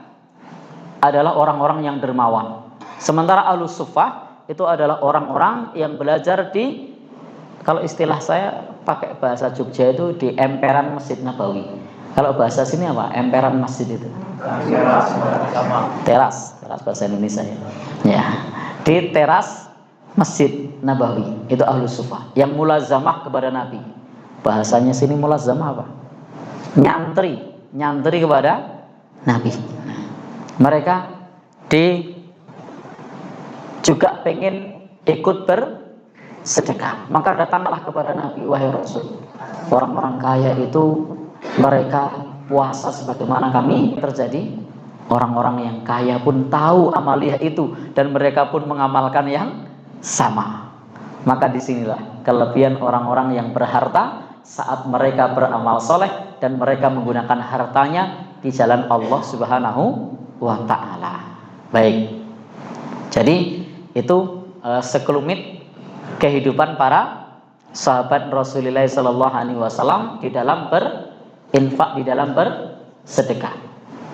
adalah orang-orang yang dermawan. Sementara ahlu suffah itu adalah orang-orang yang belajar di, kalau istilah saya pakai bahasa Jogja itu, di emperan Masjid Nabawi. Kalau bahasa sini apa? Emperan masjid itu. Teras bahasa Indonesia ya. Ya. Di teras Masjid Nabawi itu ahlu suffah yang mulazamah kepada Nabi. Bahasanya sini mulazamah apa? nyantri kepada Nabi. Mereka juga pengen ikut bersedekah, maka datanglah kepada Nabi, wahai Rasul, orang-orang kaya itu mereka puasa sebagaimana kami terjadi. Orang-orang yang kaya pun tahu amaliyah itu dan mereka pun mengamalkan yang sama. Maka disinilah kelebihan orang-orang yang berharta saat mereka beramal soleh dan mereka menggunakan hartanya di jalan Allah Subhanahu wa Ta'ala. Baik, jadi itu sekelumit kehidupan para sahabat Rasulullah SAW di dalam berinfak, di dalam bersedekah.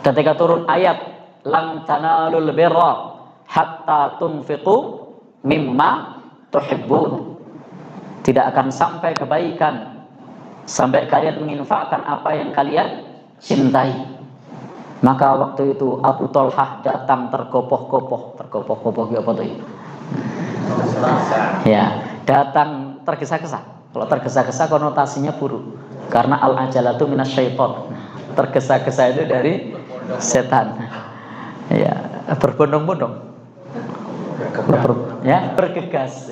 Ketika turun ayat lan tanalul birra hatta tunfiqu mimma tuhibbun, tidak akan sampai kebaikan sampai kalian menginfakkan apa yang kalian cintai. Maka waktu itu Abu Thalhah datang tergopoh-gopoh apa tuh? Ya, datang tergesa-gesa. Kalau tergesa-gesa konotasinya buruk, karena al-ajalatu minasyaiton. Tergesa-gesa itu dari setan. Ya, berbondong-bondong. Bergegas.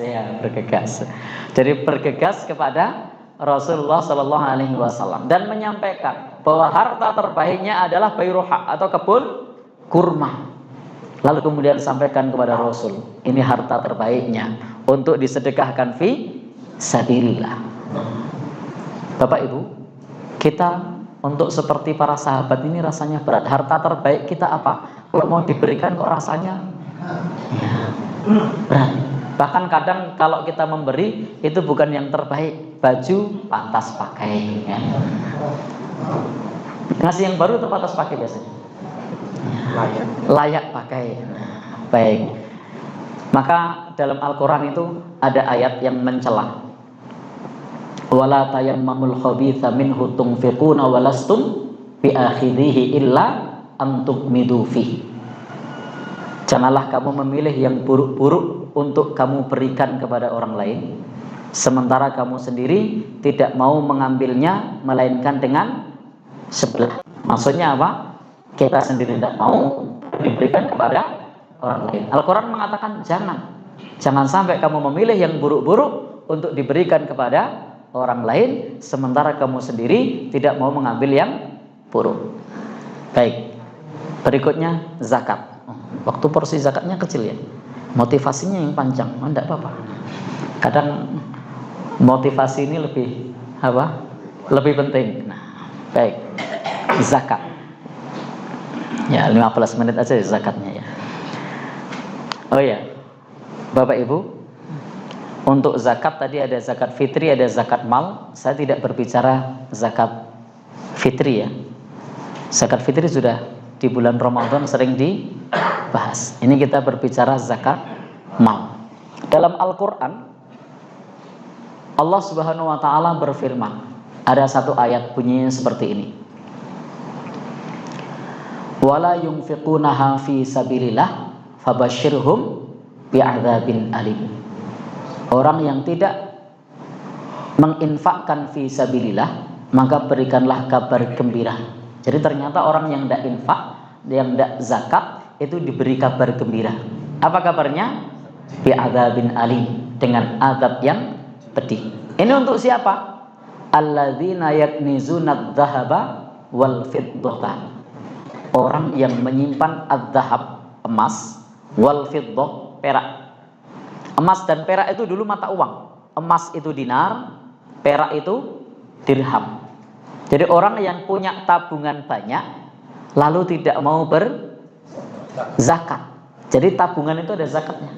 Jadi bergegas kepada Rasulullah Shallallahu Alaihi Wasallam dan menyampaikan bahwa harta terbaiknya adalah bayruha atau kebun kurma. Lalu kemudian sampaikan kepada Rasul, ini harta terbaiknya untuk disedekahkan fi sabilillah. Bapak Ibu, kita untuk seperti para sahabat ini rasanya berat. Harta terbaik kita apa? Kalau mau diberikan kok rasanya berat. Bahkan kadang kalau kita memberi itu bukan yang terbaik, baju pantas pakai ya. Ngasih yang baru atau pantas pakai biasanya? Layak pakai. Baik. Maka dalam Al-Quran itu ada ayat yang mencela, wala tayammamul khabitha minhu tunfiquna walastum biakhidhihi illa antukmidu fi. Janganlah kamu memilih yang buruk-buruk untuk kamu berikan kepada orang lain, sementara kamu sendiri tidak mau mengambilnya melainkan dengan sebelah. Maksudnya apa? Kita sendiri tidak mau diberikan kepada orang lain. Al-Quran mengatakan jangan sampai kamu memilih yang buruk-buruk untuk diberikan kepada orang lain, sementara kamu sendiri tidak mau mengambil yang buruk. Baik, berikutnya zakat. Waktu porsi zakatnya kecil ya, motivasinya yang panjang, tidak apa-apa. Kadang motivasi ini lebih penting. Nah, baik, zakat. Ya, 15 menit aja zakatnya ya. Oh ya, Bapak Ibu, untuk zakat tadi ada zakat fitri, ada zakat mal. Saya tidak berbicara zakat fitri ya. Zakat fitri sudah di bulan Ramadan sering dibahas. Ini kita berbicara zakat mal. Dalam Al-Quran Allah Subhanahu wa Ta'ala berfirman, ada satu ayat bunyinya seperti ini, wala yunfiqunaha fi sabilillah fabashshirhum bi'adzabin alim. Orang yang tidak menginfakkan fi sabilillah, maka berikanlah kabar gembira. Jadi ternyata orang yang tidak infak, yang tidak zakat, itu diberi kabar gembira. Apa kabarnya? Bi'adzabin alim, dengan azab yang pedih. Ini untuk siapa? Alladzina yaknizuna adz-dzahaba wal fiddata. Orang yang menyimpan adz-dzahab, emas, wal fiddah, perak. Emas dan perak itu dulu mata uang. Emas itu dinar, perak itu dirham. Jadi orang yang punya tabungan banyak lalu tidak mau berzakat. Jadi tabungan itu ada zakatnya,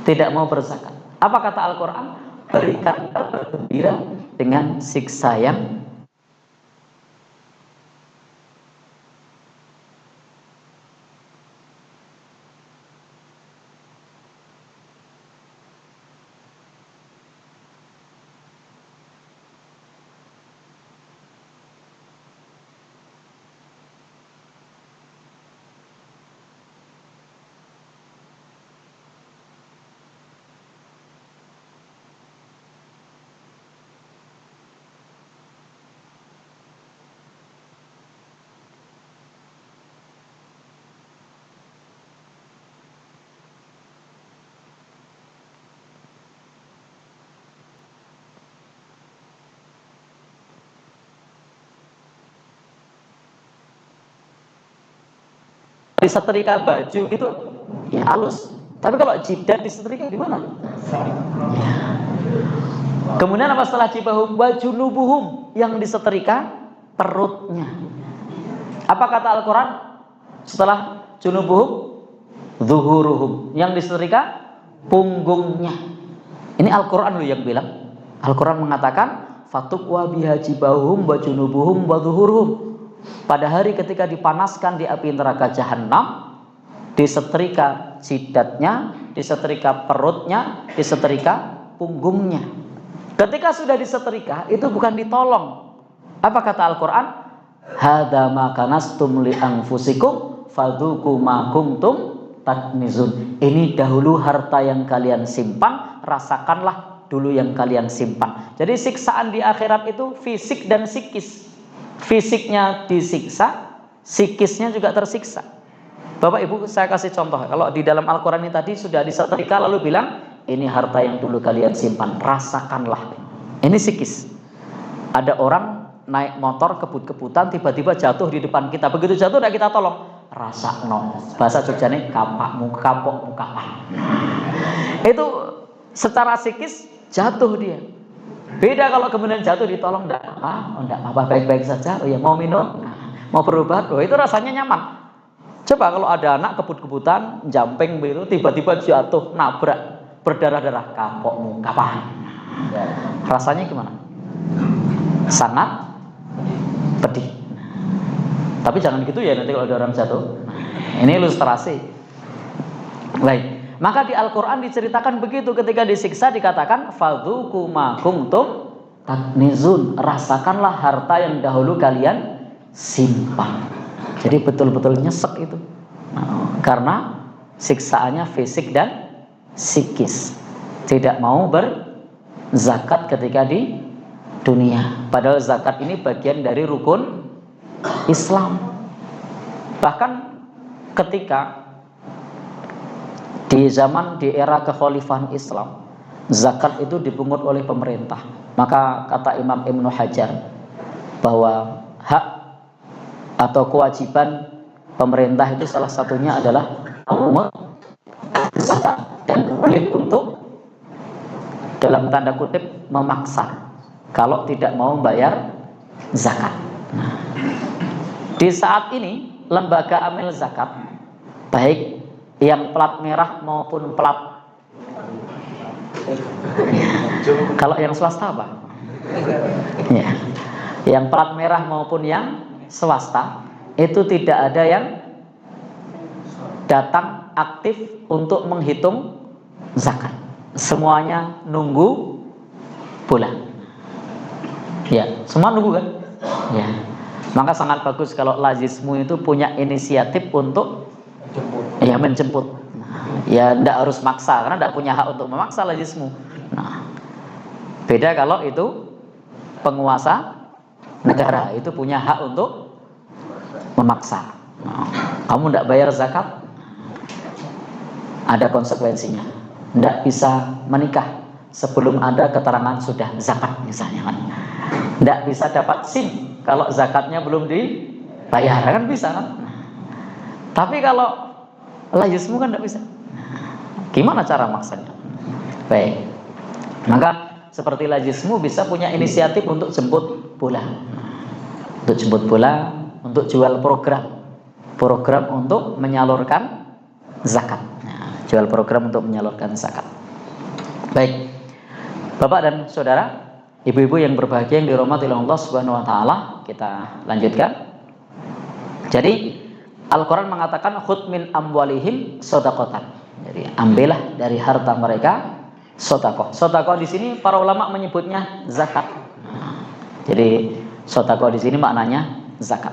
tidak mau berzakat. Apa kata Al-Quran? Berikan kabar gembira dengan siksa yang disetrika baju itu ya halus. Tapi kalau jidat disetrika gimana? Kemudian apa setelah jibahum? Wa junubuhum, yang disetrika perutnya. Apa kata Al-Quran setelah junubuhum? Zuhuruhum, yang disetrika punggungnya. Ini Al-Quran loh yang bilang. Al-Quran mengatakan fatukwa biha jibahum wa junubuhum wa zuhuruhum. Pada hari ketika dipanaskan di api neraka jahanam, disetrika jidatnya, disetrika perutnya, disetrika punggungnya. Ketika sudah disetrika, itu bukan ditolong. Apa kata Al-Quran? Hadza ma kanastum li anfusikum fadzuqu ma kuntum taknizun. Ini dahulu harta yang kalian simpan, rasakanlah dulu yang kalian simpan. Jadi siksaan di akhirat itu fisik dan psikis. Fisiknya disiksa, psikisnya juga tersiksa. Bapak Ibu, saya kasih contoh. Kalau di dalam Al-Quran ini tadi sudah disetrika lalu bilang, ini harta yang dulu kalian simpan, rasakanlah. Ini psikis. Ada orang naik motor kebut-kebutan, tiba-tiba jatuh di depan kita. Begitu jatuh, udah kita tolong. Rasakno. Bahasa Jogjane kapakmu, kapokmu, kapak. Itu secara psikis jatuh dia. Beda kalau kemudian jatuh ditolong, enggak apa, baik-baik saja. Oh ya, mau minum, mau berobat, itu rasanya nyaman. Coba kalau ada anak kebut-kebutan, jumping begitu, tiba-tiba jatuh, nabrak, berdarah-darah, kapokmu, kapan? Rasanya gimana? Sangat pedih. Tapi jangan gitu ya nanti kalau ada orang jatuh. Ini ilustrasi. Baik. Maka di Al-Quran diceritakan begitu, ketika disiksa dikatakan fadzuqu ma kuntum taknizun, rasakanlah harta yang dahulu kalian simpan. Jadi betul-betul nyesek itu. Karena siksaannya fisik dan psikis. Tidak mau berzakat ketika di dunia. Padahal zakat ini bagian dari rukun Islam. Bahkan ketika di era kekhalifahan Islam, zakat itu dipungut oleh pemerintah. Maka kata Imam Ibnu Hajar bahwa hak atau kewajiban pemerintah itu salah satunya adalah memungut zakat dan boleh untuk dalam tanda kutip memaksa kalau tidak mau membayar zakat. Nah, di saat ini lembaga amil zakat, baik yang plat merah maupun plat, kalau yang swasta apa? Ya. Yang plat merah maupun yang swasta itu tidak ada yang datang aktif untuk menghitung zakat. Semuanya nunggu bulan. Ya, semua nunggu kan? Ya. Maka sangat bagus kalau Lazismu itu punya inisiatif untuk ya menjemput. Ya tidak harus maksa, karena tidak punya hak untuk memaksa Lazismu. Nah, beda kalau itu penguasa negara, itu punya hak untuk memaksa. Nah, kamu tidak bayar zakat, ada konsekuensinya. Tidak bisa menikah sebelum ada keterangan sudah zakat misalnya kan. Tidak bisa dapat SIM kalau zakatnya belum dibayar, kan bisa kan. Tapi kalau Lazismu kan tidak bisa. Gimana cara maksanya? Baik. Maka seperti Lazismu bisa punya inisiatif untuk jemput bola. Untuk jemput bola, untuk jual program untuk menyalurkan zakat. Nah, jual program untuk menyalurkan zakat. Baik. Bapak dan saudara, ibu-ibu yang berbahagia yang dirahmati oleh Allah Subhanahu wa taala, kita lanjutkan. Jadi Al-Quran mengatakan khudh min amwalihim shadaqatan. Jadi ambillah dari harta mereka sedekah. Sedekah di sini para ulama menyebutnya zakat. Jadi sedekah di sini maknanya zakat.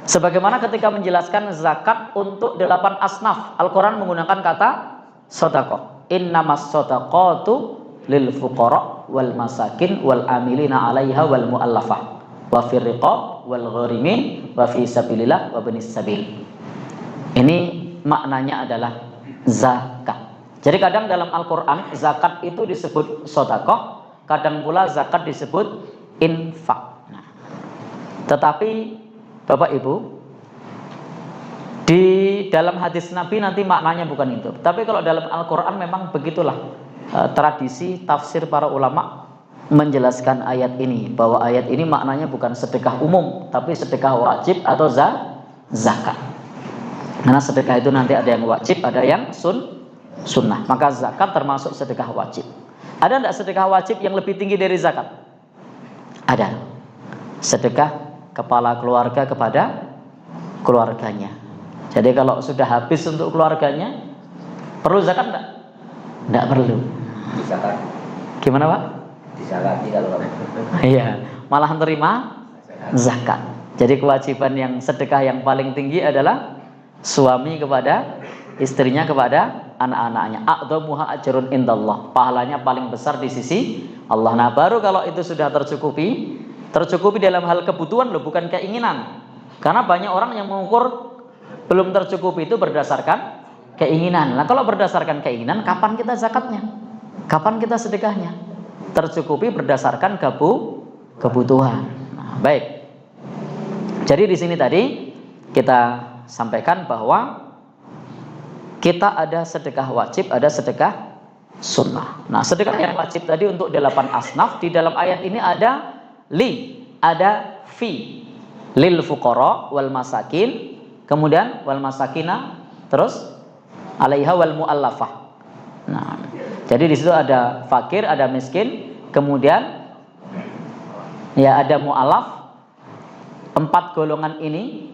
Sebagaimana ketika menjelaskan zakat untuk 8 asnaf, Al-Quran menggunakan kata sedekah. Innamas shadaqatu lil fuqara wal masakin wal amilina 'alaiha wal mu'allafah wa fir riqab wal gharimin wa fi sabilillah wa banis sabil. Ini maknanya adalah zakat. Jadi kadang dalam Al-Quran zakat itu disebut sedekah, kadang pula zakat disebut infak. Tetapi Bapak Ibu, di dalam hadis Nabi nanti maknanya bukan itu. Tapi kalau dalam Al-Quran memang begitulah tradisi tafsir para ulama menjelaskan ayat ini, bahwa ayat ini maknanya bukan sedekah umum, tapi sedekah wajib atau zakat. Karena sedekah itu nanti ada yang wajib, ada yang sunnah. Maka zakat termasuk sedekah wajib. Ada tidak sedekah wajib yang lebih tinggi dari zakat? Ada. Sedekah kepala keluarga kepada keluarganya. Jadi kalau sudah habis untuk keluarganya, perlu zakat enggak? Enggak perlu. Zakat. Gimana Pak? Dizakati kalau Iya, malah terima zakat. Jadi kewajiban yang sedekah yang paling tinggi adalah suami kepada istrinya kepada anak-anaknya. A'dhamuha ajrun indallah. Pahalanya paling besar di sisi Allah. Nah, baru kalau itu sudah tercukupi dalam hal kebutuhan loh, bukan keinginan. Karena banyak orang yang mengukur belum tercukupi itu berdasarkan keinginan. Nah, kalau berdasarkan keinginan, kapan kita zakatnya? Kapan kita sedekahnya? Tercukupi berdasarkan kebutuhan. Nah, baik. Jadi di sini tadi kita sampaikan bahwa kita ada sedekah wajib, ada sedekah sunnah. Nah, sedekah yang wajib tadi untuk 8 asnaf. Di dalam ayat ini ada li, ada fi, lil fuqara wal masakin, kemudian wal masakina, terus alaiha wal muallafah. Nah, jadi di situ ada fakir, ada miskin, kemudian ya ada muallaf. 4 golongan ini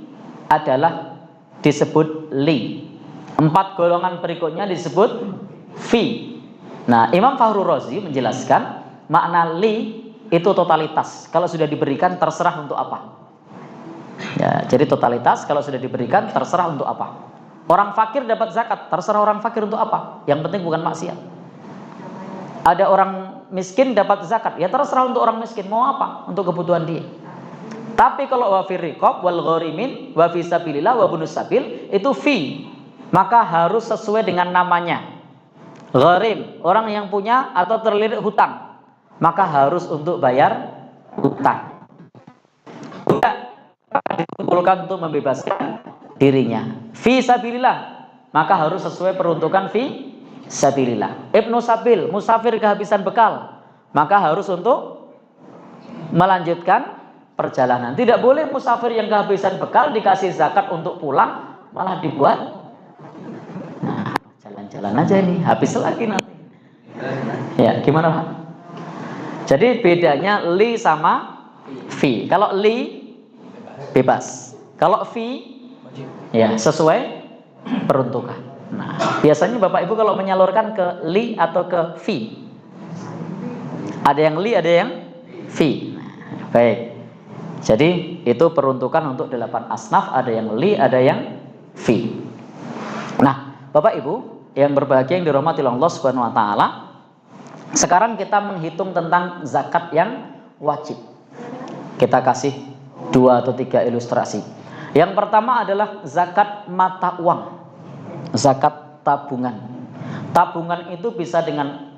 adalah disebut li. 4 golongan berikutnya disebut fi. Nah, Imam Fakhrul Razi menjelaskan makna li itu totalitas. Kalau sudah diberikan terserah untuk apa. Ya, jadi totalitas kalau sudah diberikan terserah untuk apa. Orang fakir dapat zakat, terserah orang fakir untuk apa. Yang penting bukan maksiat. Ada orang miskin dapat zakat, ya terserah untuk orang miskin mau apa untuk kebutuhan dia. Tapi kalau wa fir riqab wal gharimin wa fi sabilillah wa bunus sabil itu fi, maka harus sesuai dengan namanya. Gharim, orang yang punya atau terlilit hutang, maka harus untuk bayar hutang. Tidak dikumpulkan untuk membebaskan dirinya. Fi sabilillah, maka harus sesuai peruntukan fi sabilillah. Ibnu sabil, musafir kehabisan bekal, maka harus untuk melanjutkan perjalanan. Tidak boleh musafir yang kehabisan bekal dikasih zakat untuk pulang, malah dibuat nah, jalan-jalan aja ini, habis lagi nanti. Ya, gimana Pak? Jadi bedanya li sama fi. Kalau li bebas, kalau fi ya sesuai peruntukan. Nah, biasanya Bapak Ibu kalau menyalurkan ke li atau ke fi, ada yang li, ada yang fi. Nah, baik. Jadi itu peruntukan untuk 8 asnaf, ada yang li, ada yang fi. Nah, Bapak Ibu yang berbahagia yang dirahmati Allah Subhanahu wa taala, sekarang kita menghitung tentang zakat yang wajib. Kita kasih 2 atau 3 ilustrasi. Yang pertama adalah zakat mata uang, zakat tabungan. Tabungan itu bisa dengan,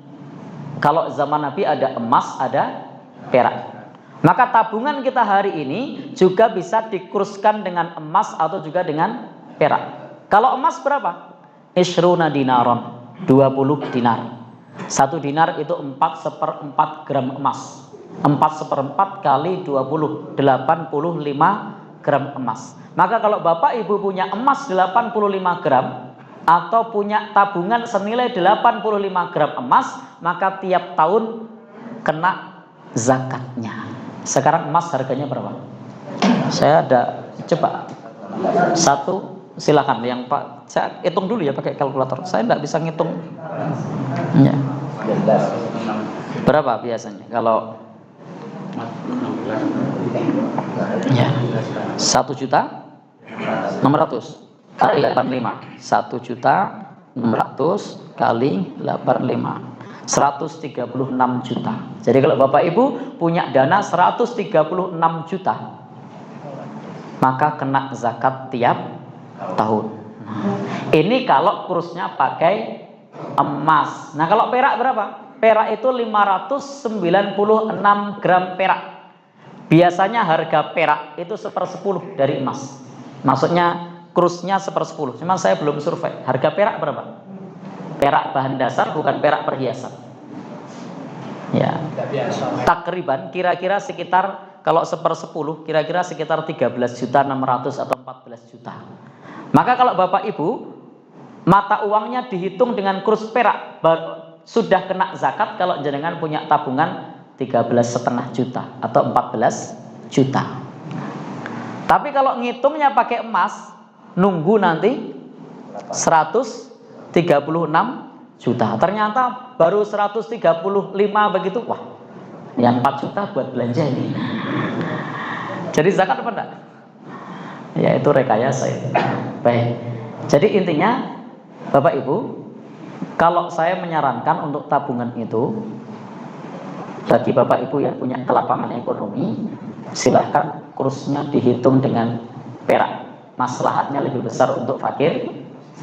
kalau zaman Nabi ada emas, ada perak. Maka tabungan kita hari ini juga bisa dikuruskan dengan emas atau juga dengan perak. Kalau emas berapa? Ishruna dinaron, 20 dinar. 1 dinar itu 4/4 gram emas. 4/4 kali 20, 85 gram emas. Maka kalau Bapak Ibu punya emas 85 gram atau punya tabungan senilai 85 gram emas, maka tiap tahun kena zakatnya. Sekarang emas harganya berapa? Saya ada, coba 1, silakan yang Pak. Saya hitung dulu ya pakai kalkulator. Saya tidak bisa ngitung. Ya. Berapa biasanya kalau ya 1.600.000 kali 85. 1.600.000 kali 85. 136 juta. Jadi kalau Bapak Ibu punya dana 136 juta, maka kena zakat tiap tahun. Ini kalau kursnya pakai emas. Nah, kalau perak berapa? Perak itu 596 gram perak. Biasanya harga perak itu 1/10 dari emas. Maksudnya kursnya 1/10. Cuma saya belum survei. Harga perak berapa? Perak bahan dasar, bukan perak perhiasan. Ya. Takriban kira-kira sekitar kalau 1/10 kira-kira sekitar 13.600.000 atau 14 juta. Maka kalau Bapak Ibu mata uangnya dihitung dengan kurs perak sudah kena zakat kalau jenengan punya tabungan 13,5 juta atau 14 juta. Tapi kalau ngitungnya pakai emas, nunggu nanti 136 juta. Ternyata baru 135 begitu. Wah, yang 4 juta buat belanja ini. Jadi zakat apa enggak? Ya itu rekayasa itu. Baik. Jadi intinya Bapak Ibu, kalau saya menyarankan untuk tabungan itu bagi Bapak Ibu yang punya kelapangan ekonomi, silahkan kursnya dihitung dengan perak. Maslahatnya lebih besar untuk fakir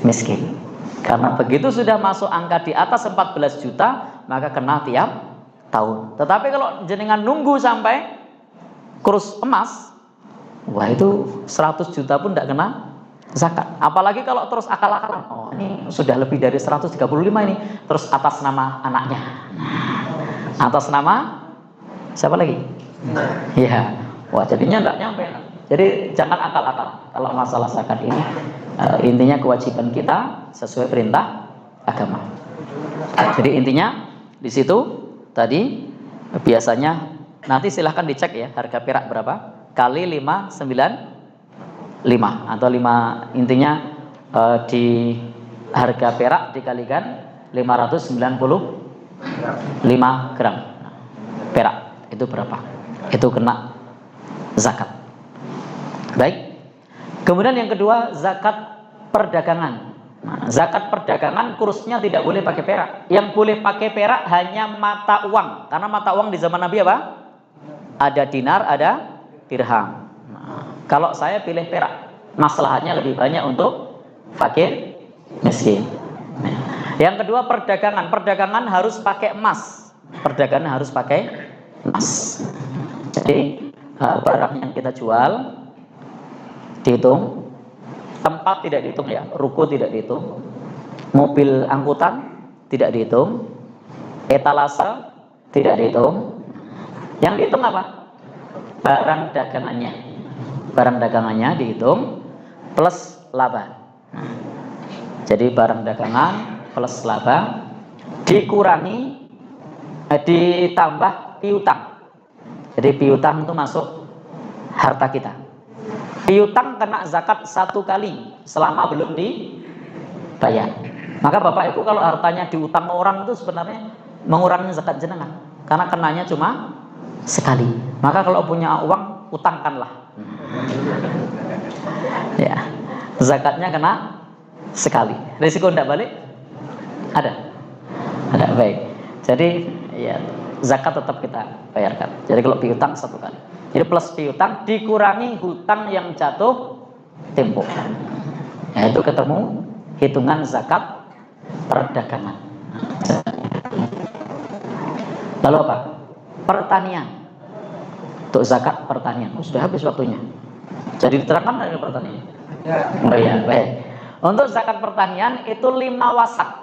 miskin. Karena begitu sudah masuk angka di atas 14 juta, maka kena tiap tahun. Tetapi kalau jenengan nunggu sampai kurs emas, wah itu 100 juta pun tidak kena zakat. Apalagi kalau terus akal-akalan, oh ini sudah lebih dari 135 ini, terus atas nama anaknya, atas nama siapa lagi? Ya, wah jadinya tidak nyampe. Jadi jangan akal-akal kalau masalah zakat ini. Intinya kewajiban kita sesuai perintah agama. Jadi intinya di situ tadi biasanya nanti silahkan dicek ya harga perak berapa kali 595 atau 5 intinya di harga perak dikalikan 595 gram perak itu berapa? Itu kena zakat. Baik. Kemudian yang kedua zakat perdagangan. Nah, zakat perdagangan kursnya tidak boleh pakai perak. Yang boleh pakai perak hanya mata uang. Karena mata uang di zaman Nabi apa? Ada dinar, ada dirham. Nah, kalau saya pilih perak, maslahatnya lebih banyak untuk fakir miskin. Nah, yang kedua perdagangan. Perdagangan harus pakai emas. Perdagangan harus pakai emas. Jadi barang yang kita jual dihitung, tempat tidak dihitung ya, ruko tidak dihitung, mobil angkutan tidak dihitung, etalase tidak dihitung. Yang dihitung apa? Barang dagangannya. Barang dagangannya dihitung plus laba. Jadi barang dagangan plus laba dikurangi ditambah piutang. Jadi piutang itu masuk harta kita. Piutang kena zakat 1 kali selama belum dibayar. Maka Bapak Ibu kalau hartanya diutang orang itu sebenarnya mengurangi zakat jenengan. Karena kenanya cuma sekali. Maka kalau punya uang utangkanlah. Ya, zakatnya kena sekali. Risiko tidak balik? Ada. Ada, baik. Jadi ya zakat tetap kita bayarkan. Jadi kalau piutang 1 kali. Jadi plus piutang dikurangi hutang yang jatuh tempo. Ya, itu ketemu hitungan zakat perdagangan. Lalu apa? Pertanian. Untuk zakat pertanian. Oh, sudah habis waktunya. Jadi diterangkan dari pertanian. Oh ya, baik. Untuk zakat pertanian itu 5 wasak.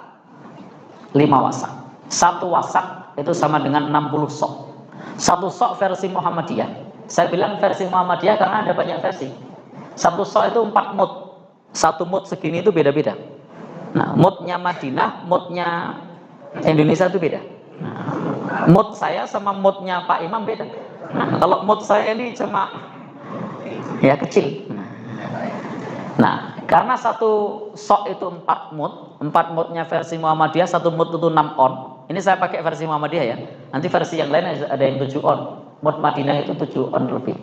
5 wasak. 1 wasak itu sama dengan 60 sok. 1 sok versi Muhammadiyah. Saya bilang versi Muhammadiyah karena ada banyak versi. 1 sok itu 4 mud. 1 mud segini itu beda-beda. Nah, mudnya Madinah, mudnya Indonesia itu beda. Nah, mud saya sama mudnya Pak Imam beda. Nah, kalau mud saya ini cuma ya kecil. Nah, karena 1 sok itu 4 mud, 4 mudnya versi Muhammadiyah, 1 mud itu 6 on. Ini saya pakai versi Muhammadiyah ya. Nanti versi yang lain ada yang 7 on. Mud Madinah itu 7 on lebih.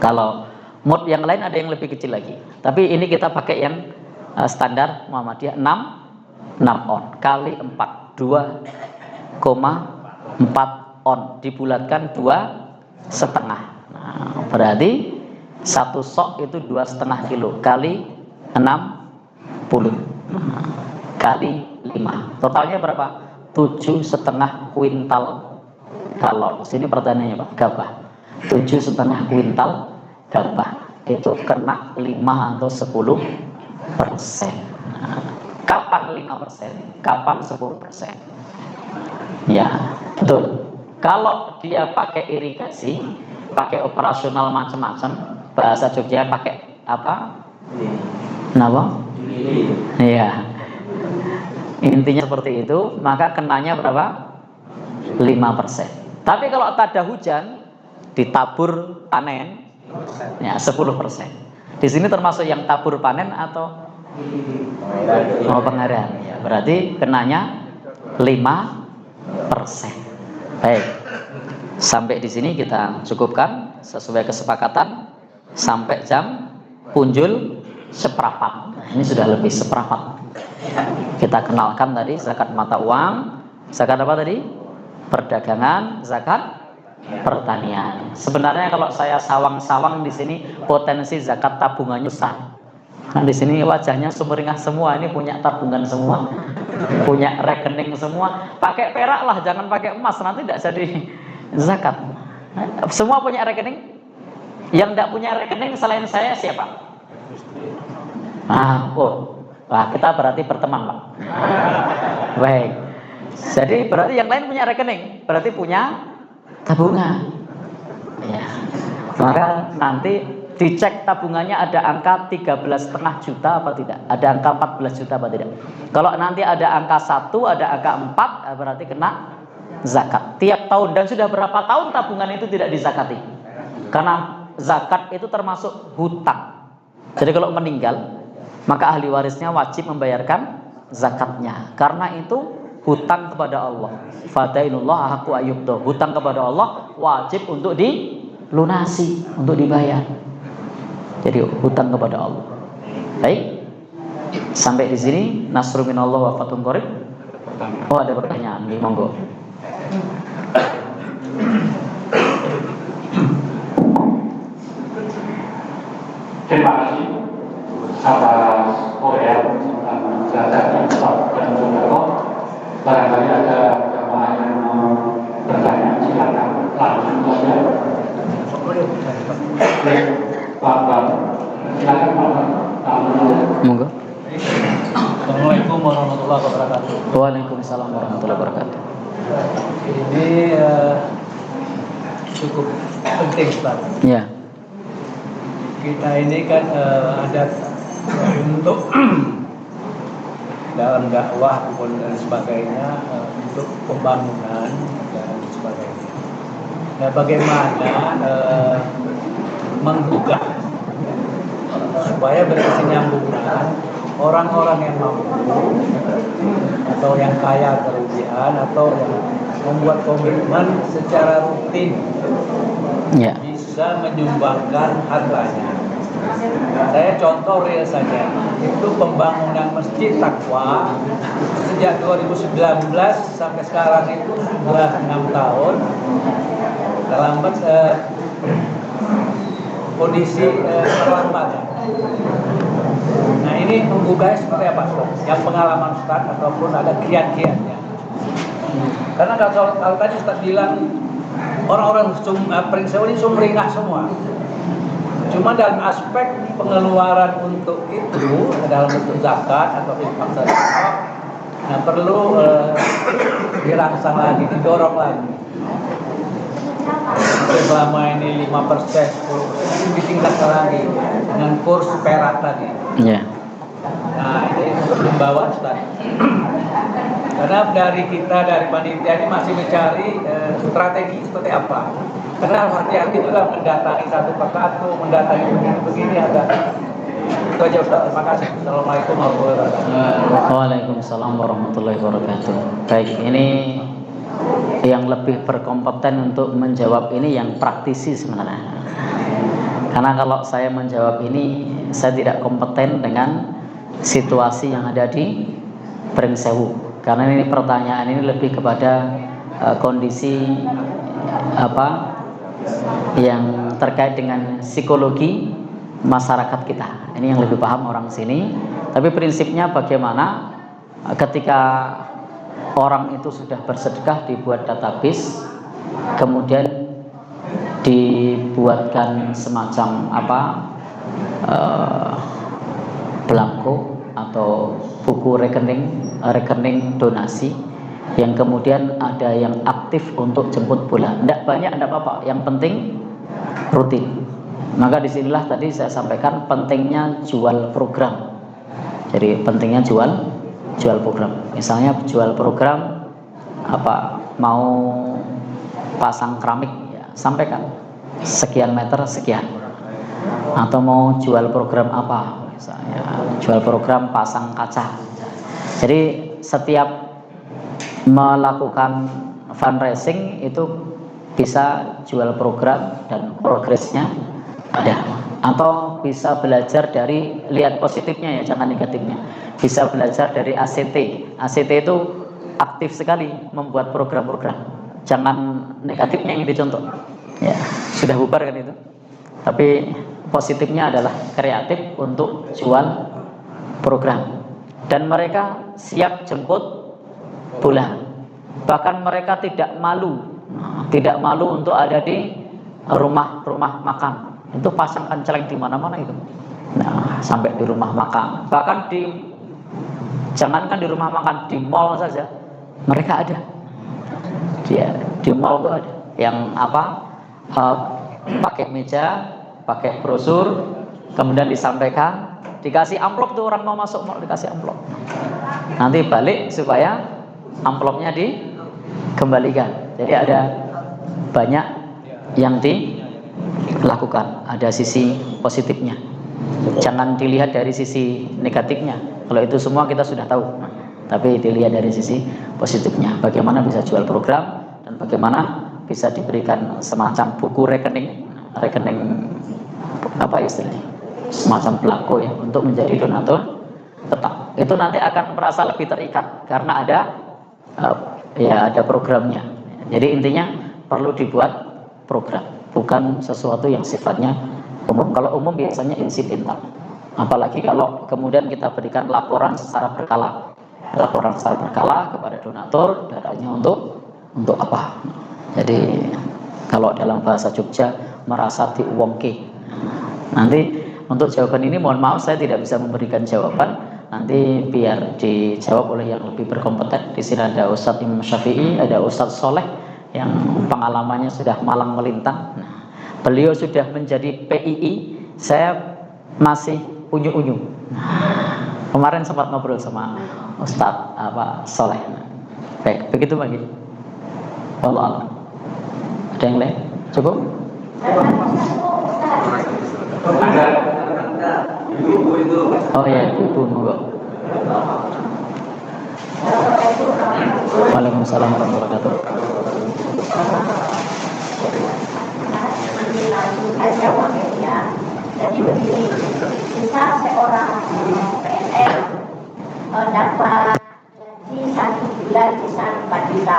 Kalau mud yang lain ada yang lebih kecil lagi. Tapi ini kita pakai yang standar Muhammadiyah 6 on kali 4 2,4 on dibulatkan 2,5. Nah, berarti 1 sok itu 2,5 kilo kali 60 kali 5. Totalnya berapa? 7,5 kuintal. Kalau sini pertanyaannya Pak, gabah 7,5 kuintal gabah. itu kena 5 atau 10%. Kapan 5%? Kapan 10%? Ya, betul. Kalau dia pakai irigasi, pakai operasional macam-macam, bahasa Jogja pakai apa? Kenapa? Iya. Intinya seperti itu, maka kenanya berapa? 5%. Tapi kalau tak ada hujan, ditabur panen, ya 10%. Di sini termasuk yang tabur panen atau pengairan? Ya, berarti kenanya 5%. Baik, sampai di sini kita cukupkan sesuai kesepakatan sampai jam punjul seperempat. Ini sudah lebih seperempat. Kita kenalkan tadi zakat mata uang, zakat apa tadi? Perdagangan, zakat pertanian. Sebenarnya kalau saya sawang-sawang di sini potensi zakat tabungannya besar. Nah, di sini wajahnya sumringah semua, ini punya tabungan semua, punya rekening semua. Pakai perak lah, jangan pakai emas, nanti tidak jadi zakat. Semua punya rekening. Yang tidak punya rekening selain saya siapa? Wah, kita berarti berteman, Pak. Baik. Jadi berarti yang lain punya rekening, berarti punya tabungan. Ya. Maka nanti dicek tabungannya ada angka 13,5 juta apa tidak? Ada angka 14 juta apa tidak? Kalau nanti ada angka 1, ada angka 4, berarti kena zakat tiap tahun. Dan sudah berapa tahun tabungan itu tidak dizakati? Karena zakat itu termasuk hutang. Jadi kalau meninggal, maka ahli warisnya wajib membayarkan zakatnya. Karena itu hutang kepada Allah. Fadainullah ahqqu ayyubda. Hutang kepada Allah wajib untuk dilunasi, untuk dibayar. Jadi hutang kepada Allah. Baik. Sampai di sini nasru minallah wa fathun qarib. Oh, ada pertanyaan, monggo. Terima kasih atas OER tentang zakat dan sodako. Barangkali ada jamaah yang mau bertanya, silakan langsung saja. Pak, silakan Pak. Monggo. Assalamualaikum warahmatullahi wabarakatuh. Waalaikumsalam warahmatullahi wabarakatuh. Ini cukup penting, Pak. Ya. Kita ini kan ada untuk dalam dakwah dan sebagainya, untuk pembangunan dan sebagainya. Nah, bagaimana menggugah supaya berkesinambungan orang-orang yang mampu atau yang kaya berlebihan atau yang membuat komitmen secara rutin Ya. bisa menyumbangkan hartanya. Saya contoh real saja, itu pembangunan Masjid Taqwa sejak 2019 sampai sekarang itu sudah 6 tahun dalam kondisi terlambat. Nah, ini menggugah seperti apa, Ustaz? Yang pengalaman Ustaz ataupun ada kiat-kiatnya. Karena kalau tadi Ustaz bilang orang-orang Pringseu ini sumringah semua. Cuma dalam aspek pengeluaran untuk itu dalam bentuk zakat atau infak sedekah, nah perlu dirangsang lagi, didorong lagi. Selama ini 5%, 10% ditingkatkan lagi dengan kurs perak tadi. Ya. Nah, ini membawa Ustaz. Karena dari panitia ini masih mencari strategi seperti apa. Karena hati-hati juga mendatangi satu persatu, mendatangi begini ada. Itu aja Ustaz. Terima kasih. Assalamualaikum warahmatullahi wabarakatuh. Waalaikumsalam warahmatullahi wabarakatuh. Baik, ini yang lebih berkompeten untuk menjawab ini yang praktisi sebenarnya. Karena kalau saya menjawab ini, saya tidak kompeten dengan situasi yang ada di Pringseu. Karena ini pertanyaan ini lebih kepada kondisi apa yang terkait dengan psikologi masyarakat kita. Ini yang lebih paham orang sini. Tapi prinsipnya bagaimana ketika orang itu sudah bersedekah, dibuat database, kemudian dibuatkan semacam belangko atau buku rekening donasi yang kemudian ada yang aktif untuk jemput bola. Tidak banyak, tidak apa-apa. Yang penting rutin. Maka disinilah tadi saya sampaikan pentingnya jual program. Jadi pentingnya jual program. Misalnya jual program apa, mau pasang keramik ya, sampaikan sekian meter sekian. Atau mau jual program apa, misalnya jual program pasang kaca. Jadi setiap melakukan fundraising itu bisa jual program dan progresnya ada. Atau bisa belajar dari, lihat positifnya ya, jangan negatifnya. Bisa belajar dari ACT. ACT itu aktif sekali membuat program-program. Jangan negatifnya yang dicontoh. Ya, sudah bubar kan itu. Tapi positifnya adalah kreatif untuk jual program. Dan mereka siap jemput bola. Bahkan mereka tidak malu untuk ada di rumah makan. Itu pasangkan celeng di mana-mana itu. Nah, sampai di rumah makan. Bahkan jangankan di rumah makan, di mall saja mereka ada. Di mall itu ada yang pakai meja, pakai brosur, kemudian disampaikan, dikasih amplop tuh, orang mau masuk mall dikasih amplop. Nanti balik supaya amplopnya dikembalikan. Jadi ada banyak yang dilakukan, ada sisi positifnya. Jangan dilihat dari sisi negatifnya. Kalau itu semua kita sudah tahu. Tapi dilihat dari sisi positifnya. Bagaimana bisa jual program dan bagaimana bisa diberikan semacam buku rekening apa istilahnya, semacam belangko ya, untuk menjadi donatur tetap. Itu nanti akan merasa lebih terikat karena ada programnya. Jadi intinya perlu dibuat program, bukan sesuatu yang sifatnya umum. Kalau umum biasanya insidental. Apalagi kalau kemudian kita berikan laporan secara berkala kepada donatur, darahnya untuk apa. Jadi kalau dalam bahasa Jogja merasa diuwongke. Nanti untuk jawaban ini mohon maaf saya tidak bisa memberikan jawaban. Nanti biar dijawab oleh yang lebih berkompeten. Di sini ada Ustadz Imam Syafi'i, ada Ustadz Soleh yang pengalamannya sudah malang melintang. Nah, beliau sudah menjadi PII, saya masih unyu-unyu. Kemarin sempat ngobrol sama Ustadz Soleh. Baik, begitu bagi. Wallah. Ada yang lain? Cukup? Oh ya, ibu monggo. Waalaikumsalam warahmatullahi wabarakatuh. Bisa seorang PNS dapat gaji 1 bulan bisa 4 juta.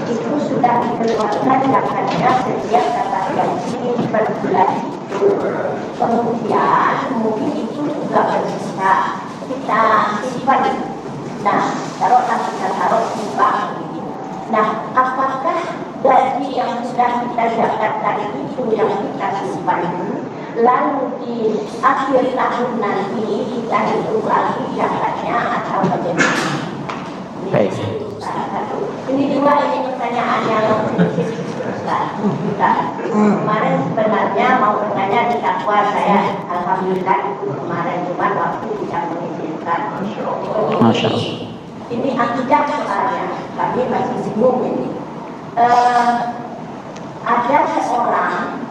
Itu sudah dikeluarkan zakat setiap dapat gaji per bulan itu. Kemudian mungkin itu juga bisa kita simpan. Nah, kita taruh di bank. Nah, apakah gaji yang sudah kita zakatkan itu yang kita simpan, lalu di akhir tahun nanti kita hitung lagi zakatnya atau bagaimana? Baik. Ini dua pertanyaan yang kemarin sebenarnya mau bertanya di takwa saya, alhamdulillah itu kemarin cuma waktu tidak mengizinkan. Masya Allah. Ini akidah soalnya, kami masih bingung ini. Ada seorang,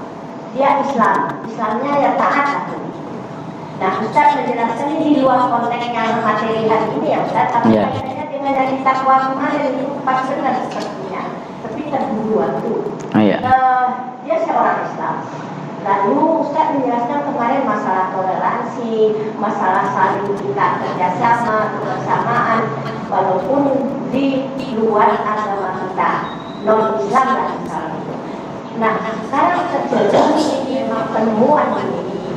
dia Islamnya ya taat. Nah, Ustaz menjelaskan ini di luar konteks yang materi hari ini ya Ustaz, tapi katanya dengan dari takwa kemarin itu pas benar sepertinya, tapi terburu waktu. Dia seorang Islam. Lalu Ustaz menjelaskan kemarin masalah toleransi, masalah saling kita kerjasama, kebersamaan, walaupun di luar agama kita, non-Islam lah misalnya. Nah, sekarang terjadi ini penemuan ini,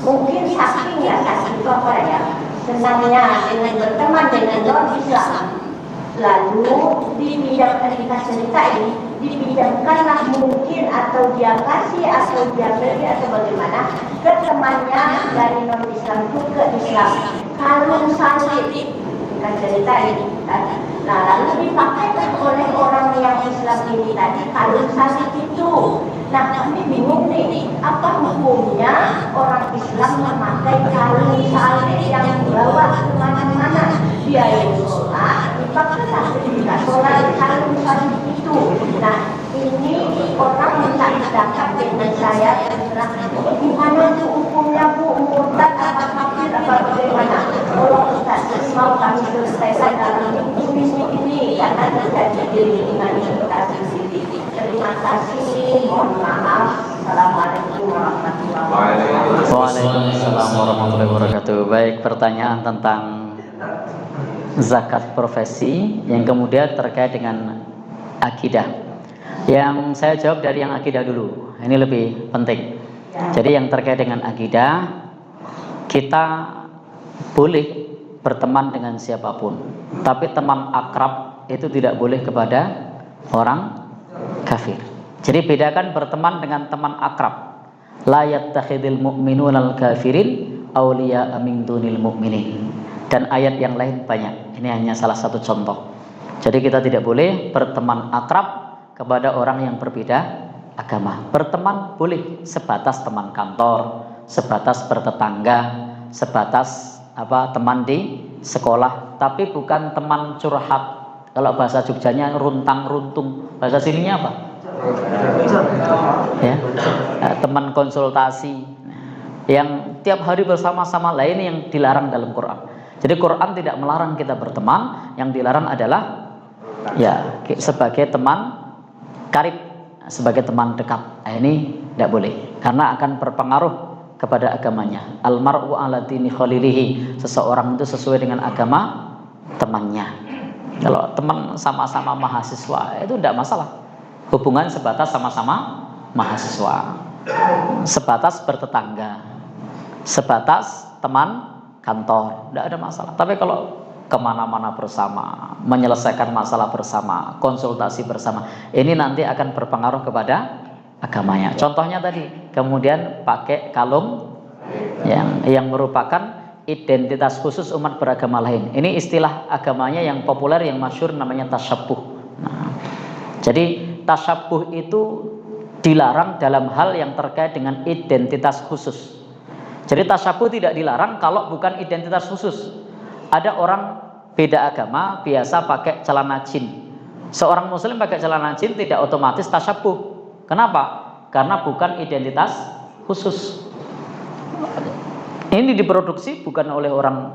mungkin saking ya saking apa ya, senangnya dengan berteman dengan non-Islam. Lalu di bidang cerita ini dipinjamkanlah mungkin atau dia kasih atau dia beri atau bagaimana ke temannya dari non Islam itu ke Islam. Kalung salib kan cerita ini tadi. Nah lalu dipakai oleh orang yang Islam ini tadi kalung salib itu. Nah kami bingung nih, apa hukumnya orang Islam memakai kalung salib yang dibawa kemana-mana? Dia yang sholat, dipakai ketika sholat kalung salib itu. Nah ini orang minta pendapat dengan saya, gimana itu hukumnya Bu, murtad apa kafir apa bagaimana? Kalau Ustaz mau kami selesaikan dalam ini karena terjadi dengan interpretasi sini. Terima kasih, mohon maaf. Assalamualaikum warahmatullahi wabarakatuh. Waalaikumsalam warahmatullahi wabarakatuh. Baik, pertanyaan tentang zakat profesi yang kemudian terkait dengan akidah. Yang saya jawab dari yang akidah dulu. Ini lebih penting. Jadi yang terkait dengan akidah, kita boleh berteman dengan siapapun, tapi teman akrab itu tidak boleh kepada orang kafir. Jadi bedakan berteman dengan teman akrab. La yattakhidul mu'minuna al-kafirin awliya'a min dunil mu'minin. Dan ayat yang lain banyak. Ini hanya salah satu contoh. Jadi kita tidak boleh berteman akrab kepada orang yang berbeda agama. Berteman boleh sebatas teman kantor, sebatas bertetangga, sebatas teman di sekolah, tapi bukan teman curhat. Kalau bahasa Jogjanya runtang-runtung, bahasa sininya apa? Ya, teman konsultasi yang tiap hari bersama-sama lain yang dilarang dalam Quran. Jadi Quran tidak melarang kita berteman, yang dilarang adalah ya sebagai teman karib, sebagai teman dekat. Nah, ini tidak boleh karena akan berpengaruh kepada agamanya. Almar'u ala dini khalilihi, seseorang itu sesuai dengan agama temannya. Kalau teman sama-sama mahasiswa itu tidak masalah. Hubungan sebatas sama-sama mahasiswa, sebatas bertetangga, sebatas teman kantor, tidak ada masalah. Tapi kalau kemana-mana bersama, menyelesaikan masalah bersama, konsultasi bersama, ini nanti akan berpengaruh kepada agamanya. Contohnya tadi, kemudian pakai kalung yang merupakan identitas khusus umat beragama lain. Ini istilah agamanya yang populer, yang masyhur namanya tasyabbuh. Nah, jadi tasyabbuh itu dilarang dalam hal yang terkait dengan identitas khusus. Jadi tasyabbuh tidak dilarang kalau bukan identitas khusus. Ada orang beda agama biasa pakai celana jin. Seorang muslim pakai celana jin tidak otomatis tasyabbuh. Kenapa? Karena bukan identitas khusus. Ini diproduksi bukan oleh orang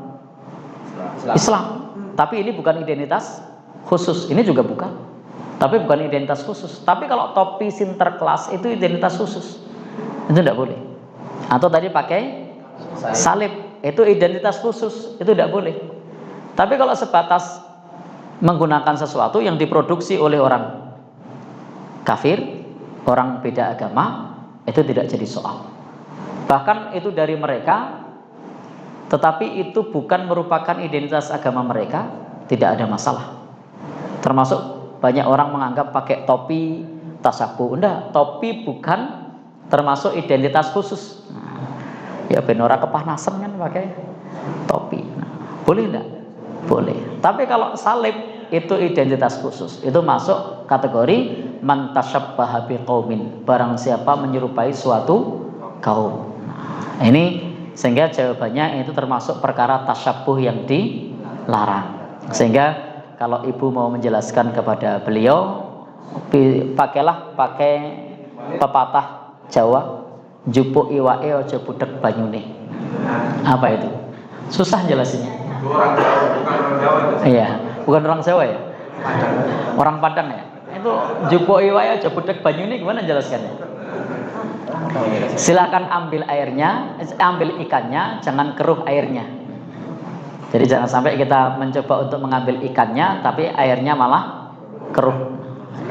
Islam, tapi ini bukan identitas khusus. Ini juga bukan, tapi bukan identitas khusus. Tapi kalau topi Sinterklas itu identitas khusus, itu tidak boleh. Atau tadi pakai salib, itu identitas khusus, itu tidak boleh. Tapi kalau sebatas menggunakan sesuatu yang diproduksi oleh orang kafir, orang beda agama, itu tidak jadi soal. Bahkan itu dari mereka, tetapi itu bukan merupakan identitas agama mereka, tidak ada masalah. Termasuk banyak orang menganggap pakai topi tasyabbuh. Enggak, topi bukan termasuk identitas khusus. Ya benora kepanasan kan pakai topi. Boleh enggak? Boleh. Tapi kalau salib itu identitas khusus, itu masuk kategori man tasyabbaha biqaumin, barang siapa menyerupai suatu kaum. Nah, ini sehingga jawabannya itu termasuk perkara tasyabbuh yang dilarang. Sehingga kalau ibu mau menjelaskan kepada beliau, pakai pepatah Jawa, jupuk iwae ojo budek banyune. Apa itu? Susah jelasinnya. Orang Jawa, bukan orang Jawa itu. Iya, bukan orang Jawa ya? Orang Padang ya? Itu jupuk iwae ojo budek banyune, gimana jelaskannya? Silakan ambil airnya, ambil ikannya, jangan keruh airnya. Jadi jangan sampai kita mencoba untuk mengambil ikannya, tapi airnya malah keruh.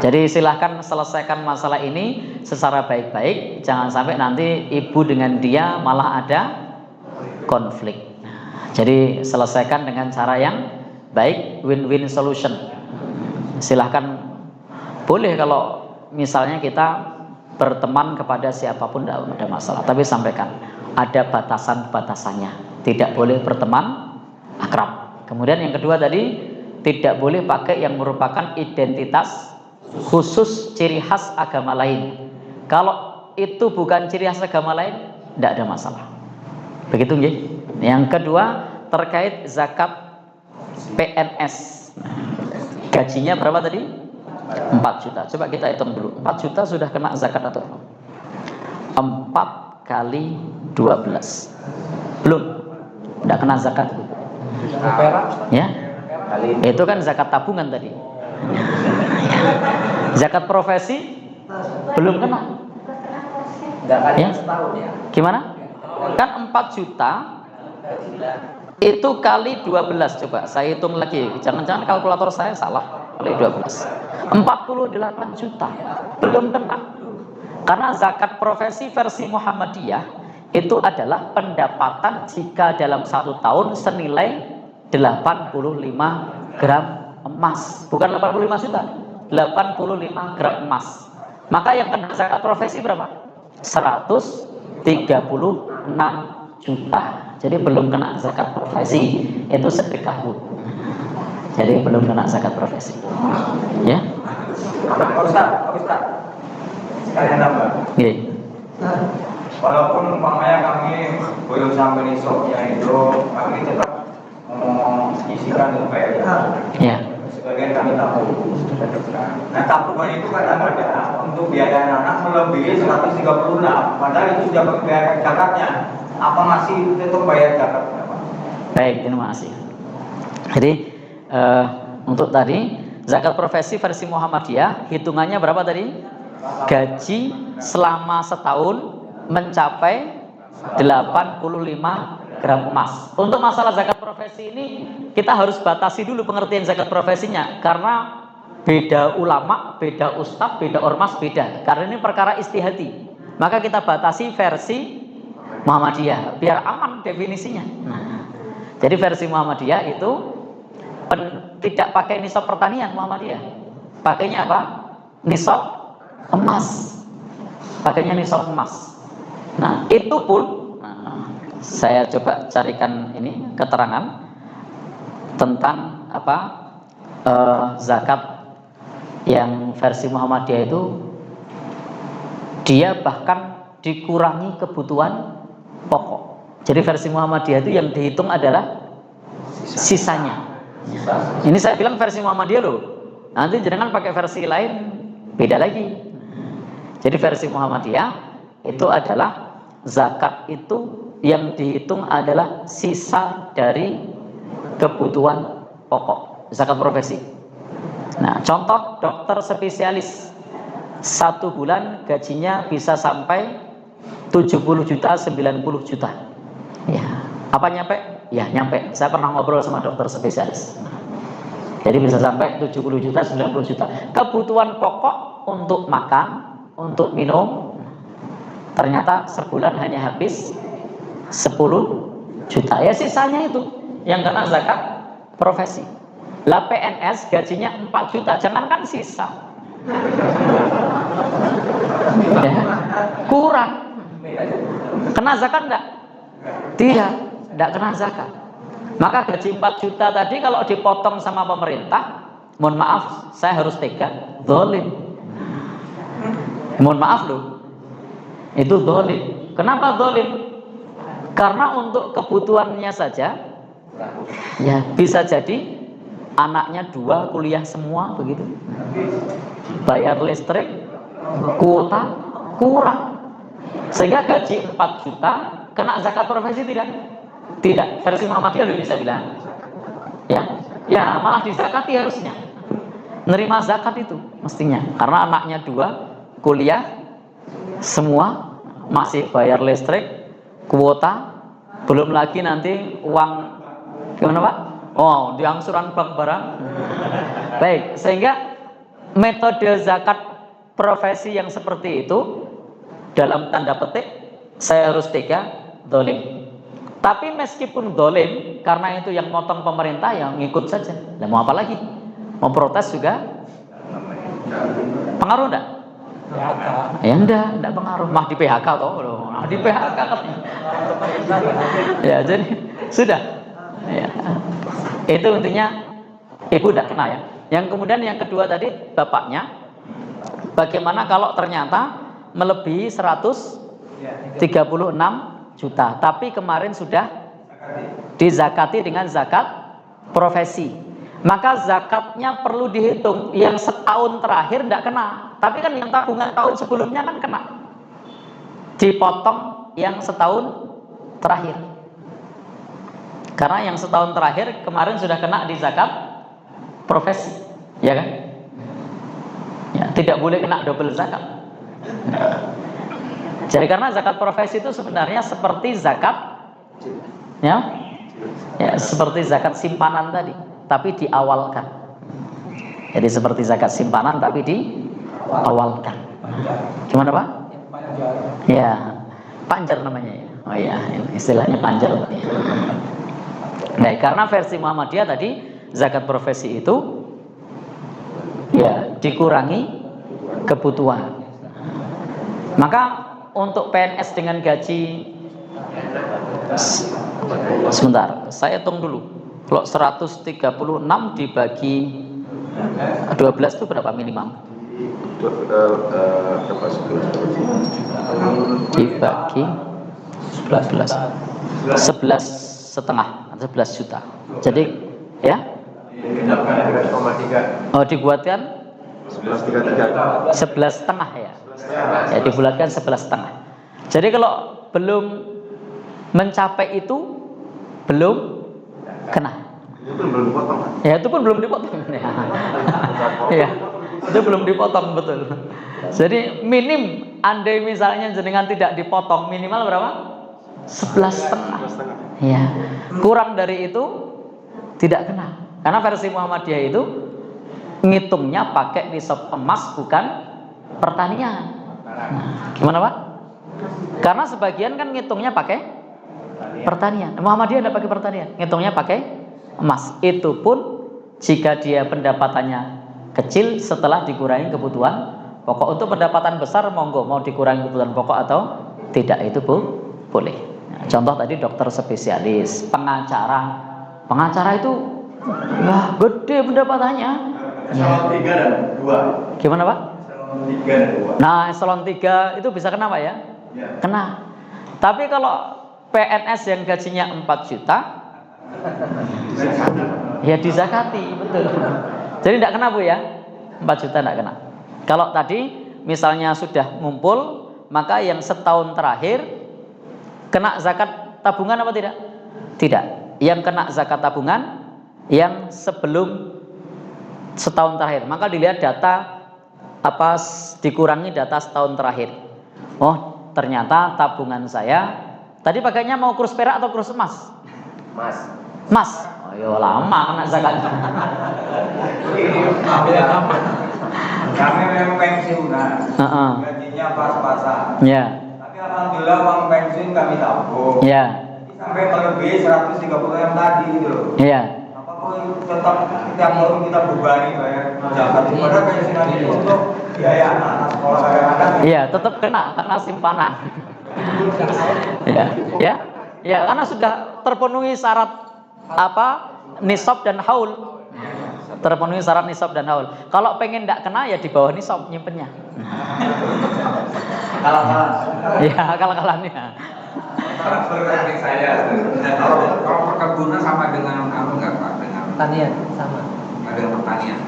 Jadi silahkan selesaikan masalah ini secara baik-baik, jangan sampai nanti ibu dengan dia malah ada konflik. Jadi selesaikan dengan cara yang baik, win-win solution. Silahkan, boleh kalau misalnya kita berteman kepada siapapun tidak ada masalah, tapi sampaikan ada batasan-batasannya, tidak boleh berteman akrab. Kemudian yang kedua tadi, tidak boleh pakai yang merupakan identitas khusus ciri khas agama lain. Kalau itu bukan ciri khas agama lain, tidak ada masalah. Begitu nggih. Yang kedua terkait zakat PNS. Gajinya berapa tadi? 4 juta. Coba kita hitung dulu. 4 juta sudah kena zakat atau belum? 4 kali 12. Belum. Tidak kena zakat. Ya. Itu kan zakat tabungan tadi. Zakat profesi belum kena. Ya. Gimana? Kan 4 juta itu kali 12. Coba saya hitung lagi. Jangan-jangan kalkulator saya salah. Kali 12. 48 juta belum kena. Karena zakat profesi versi Muhammadiyah itu adalah pendapatan jika dalam 1 tahun senilai 85 gram emas. Bukan 85 juta, 85 gram emas. Maka yang kena zakat profesi berapa? 136 juta. Jadi belum kena zakat profesi. Itu sedekah, Bu. Jadi belum kena zakat profesi. Ya. Ustaz. Sekalian nambah. Iya. Walaupun umpamanya kami belum sampai nisabnya itu, kami tetap isikan untuk bayar. Iya. Sebagian kami tahu. Nah, tabungan itu kan ada untuk biaya anak melebihi 136. Padahal itu sudah bayar zakatnya. Apa masih tetap bayar zakat? Baik, terima kasih. Jadi untuk tadi zakat profesi versi Muhammadiyah hitungannya berapa tadi? Gaji selama setahun mencapai 85 gram emas. Untuk masalah zakat profesi ini kita harus batasi dulu pengertian zakat profesinya, karena beda ulama, beda ustadz, beda ormas beda. Karena ini perkara istihadi, maka kita batasi versi Muhammadiyah biar aman definisinya. Jadi versi Muhammadiyah itu tidak pakai nisab pertanian. Muhammadiyah pakainya apa? Nisab emas. Pakainya nisab emas. Nah, itu pun saya coba carikan ini keterangan tentang apa zakat yang versi Muhammadiyah itu, dia bahkan dikurangi kebutuhan pokok. Jadi versi Muhammadiyah itu yang dihitung adalah sisanya. Ini saya bilang versi Muhammadiyah loh. Nanti jangan pakai versi lain, beda lagi. Jadi versi Muhammadiyah itu adalah zakat itu yang dihitung adalah sisa dari kebutuhan pokok, zakat profesi. Nah, contoh dokter spesialis 1 bulan gajinya bisa sampai 70 juta, 90 juta. Ya, apa nyampe? Ya, nyampe. Saya pernah ngobrol sama dokter spesialis. Jadi bisa sampai 70 juta, 90 juta. Kebutuhan pokok untuk makan, untuk minum, ternyata sebulan hanya habis 10 juta. Ya sisanya itu yang kena zakat profesi. Lah PNS gajinya 4 juta, jangankan sisa. Ya, kurang. Kena zakat enggak? Tidak kena zakat. Maka gaji 4 juta tadi kalau dipotong sama pemerintah, mohon maaf, saya harus tega, zalim. Mohon maaf loh, itu zalim. Kenapa zalim? Karena untuk kebutuhannya saja, ya bisa jadi anaknya 2 kuliah semua begitu, bayar listrik, kuota kurang, sehingga gaji 4 juta kena zakat profesi tidak? Tidak. Versi Muhammadiyah belum bisa bilang. Ya malah dizakati harusnya. Nerima zakat itu mestinya, karena anaknya 2 kuliah semua, masih bayar listrik, kuota, belum lagi nanti uang gimana Pak? Oh, di angsuran bank barang. Baik, sehingga metode zakat profesi yang seperti itu dalam tanda petik saya harus tega, zalim. Tapi meskipun zalim, karena itu yang motong pemerintah, yang ngikut saja. Nah, mau apa lagi? Mau protes juga? Pengaruh enggak? PHK. Ya enggak pengaruh. Mah di PHK toh, nah, di PHK katanya. Ya, jadi sudah. Ya. Itu intinya ibu tidak kena ya. Yang kemudian yang kedua tadi bapaknya, bagaimana kalau ternyata melebihi 136 juta, tapi kemarin sudah dizakati dengan zakat profesi, maka zakatnya perlu dihitung. Yang setahun terakhir tidak kena, tapi kan yang tabungan tahun sebelumnya kan kena, dipotong yang setahun terakhir. Karena yang setahun terakhir kemarin sudah kena di zakat profesi, ya kan? Ya, tidak boleh kena double zakat. Jadi karena zakat profesi itu sebenarnya seperti zakat, ya, seperti zakat simpanan tadi, tapi diawalkan. Jadi seperti zakat simpanan tapi diawalkan. Gimana Pak? Ya, panjar namanya ya. Oh ya, istilahnya panjar. Nah, karena versi Muhammadiyah tadi zakat profesi itu ya dikurangi kebutuhan. Maka untuk PNS dengan gaji, sebentar, saya hitung dulu. Kalau 136 dibagi 12 itu berapa minimal? Dibagi 11 juta. Jadi ya? Oh, dibuatkan 11,5 ya. Ya, dibulatkan 11,5. Jadi kalau belum mencapai itu belum kena. Ya, itu pun belum dipotong. Ya, itu belum dipotong, betul. Jadi minim, andai misalnya jenengan tidak dipotong, minimal berapa? 11,5. Ya, kurang dari itu tidak kena. Karena versi Muhammadiyah itu ngitungnya pakai nisab emas, bukan pertanian. Nah, gimana Pak? Karena sebagian kan ngitungnya pakai pertanian. Muhammadiyah tidak pakai pertanian, ngitungnya pakai emas. Itu pun jika dia pendapatannya kecil setelah dikurangi kebutuhan pokok. Untuk pendapatan besar monggo, mau dikurangi kebutuhan pokok atau tidak itu boleh. Nah, contoh tadi dokter spesialis, pengacara itu wah gede pendapatannya. Eselon 3 dan 2. Gimana Pak? Eselon 3 dan 2. Nah, eselon 3 itu bisa kena Pak ya? Ya. Kena. Tapi kalau PNS yang gajinya 4 juta ya dizakati, betul. Jadi tidak kena Bu ya? 4 juta tidak kena. Kalau tadi misalnya sudah ngumpul, maka yang setahun terakhir kena zakat tabungan apa tidak? Tidak. Yang kena zakat tabungan yang sebelum setahun terakhir. Maka dilihat data apa, dikurangi data setahun terakhir. Oh, ternyata tabungan saya tadi pakainya mau kurs perak atau kurs emas? Mas. Oh, yo lama kena zakatnya. Kami memang pensiunan. Gajinya pas-pasan. Ya. Tapi alhamdulillah uang pensiun kami tabung. Ya. Sampai melebihi 130 yang tadi gitu loh. Iya. Apa kok tetap tiap tahun kita bebani bayar zakat? Padahal pensiunan itu untuk biaya anak sekolah anak. Iya, tetap kena karena simpanan. Ya, karena sudah terpenuhi syarat apa? Nisab dan haul. Terpenuhi syarat nisab dan haul. Kalau pengen tidak kena ya di bawah nisab nyimpennya. Kalah-kalah. Ya, kalah-kalahnya. Kalau perkebunan sama dengan apa enggak Pak? Dengan Pertanian sama. dengan pertanian.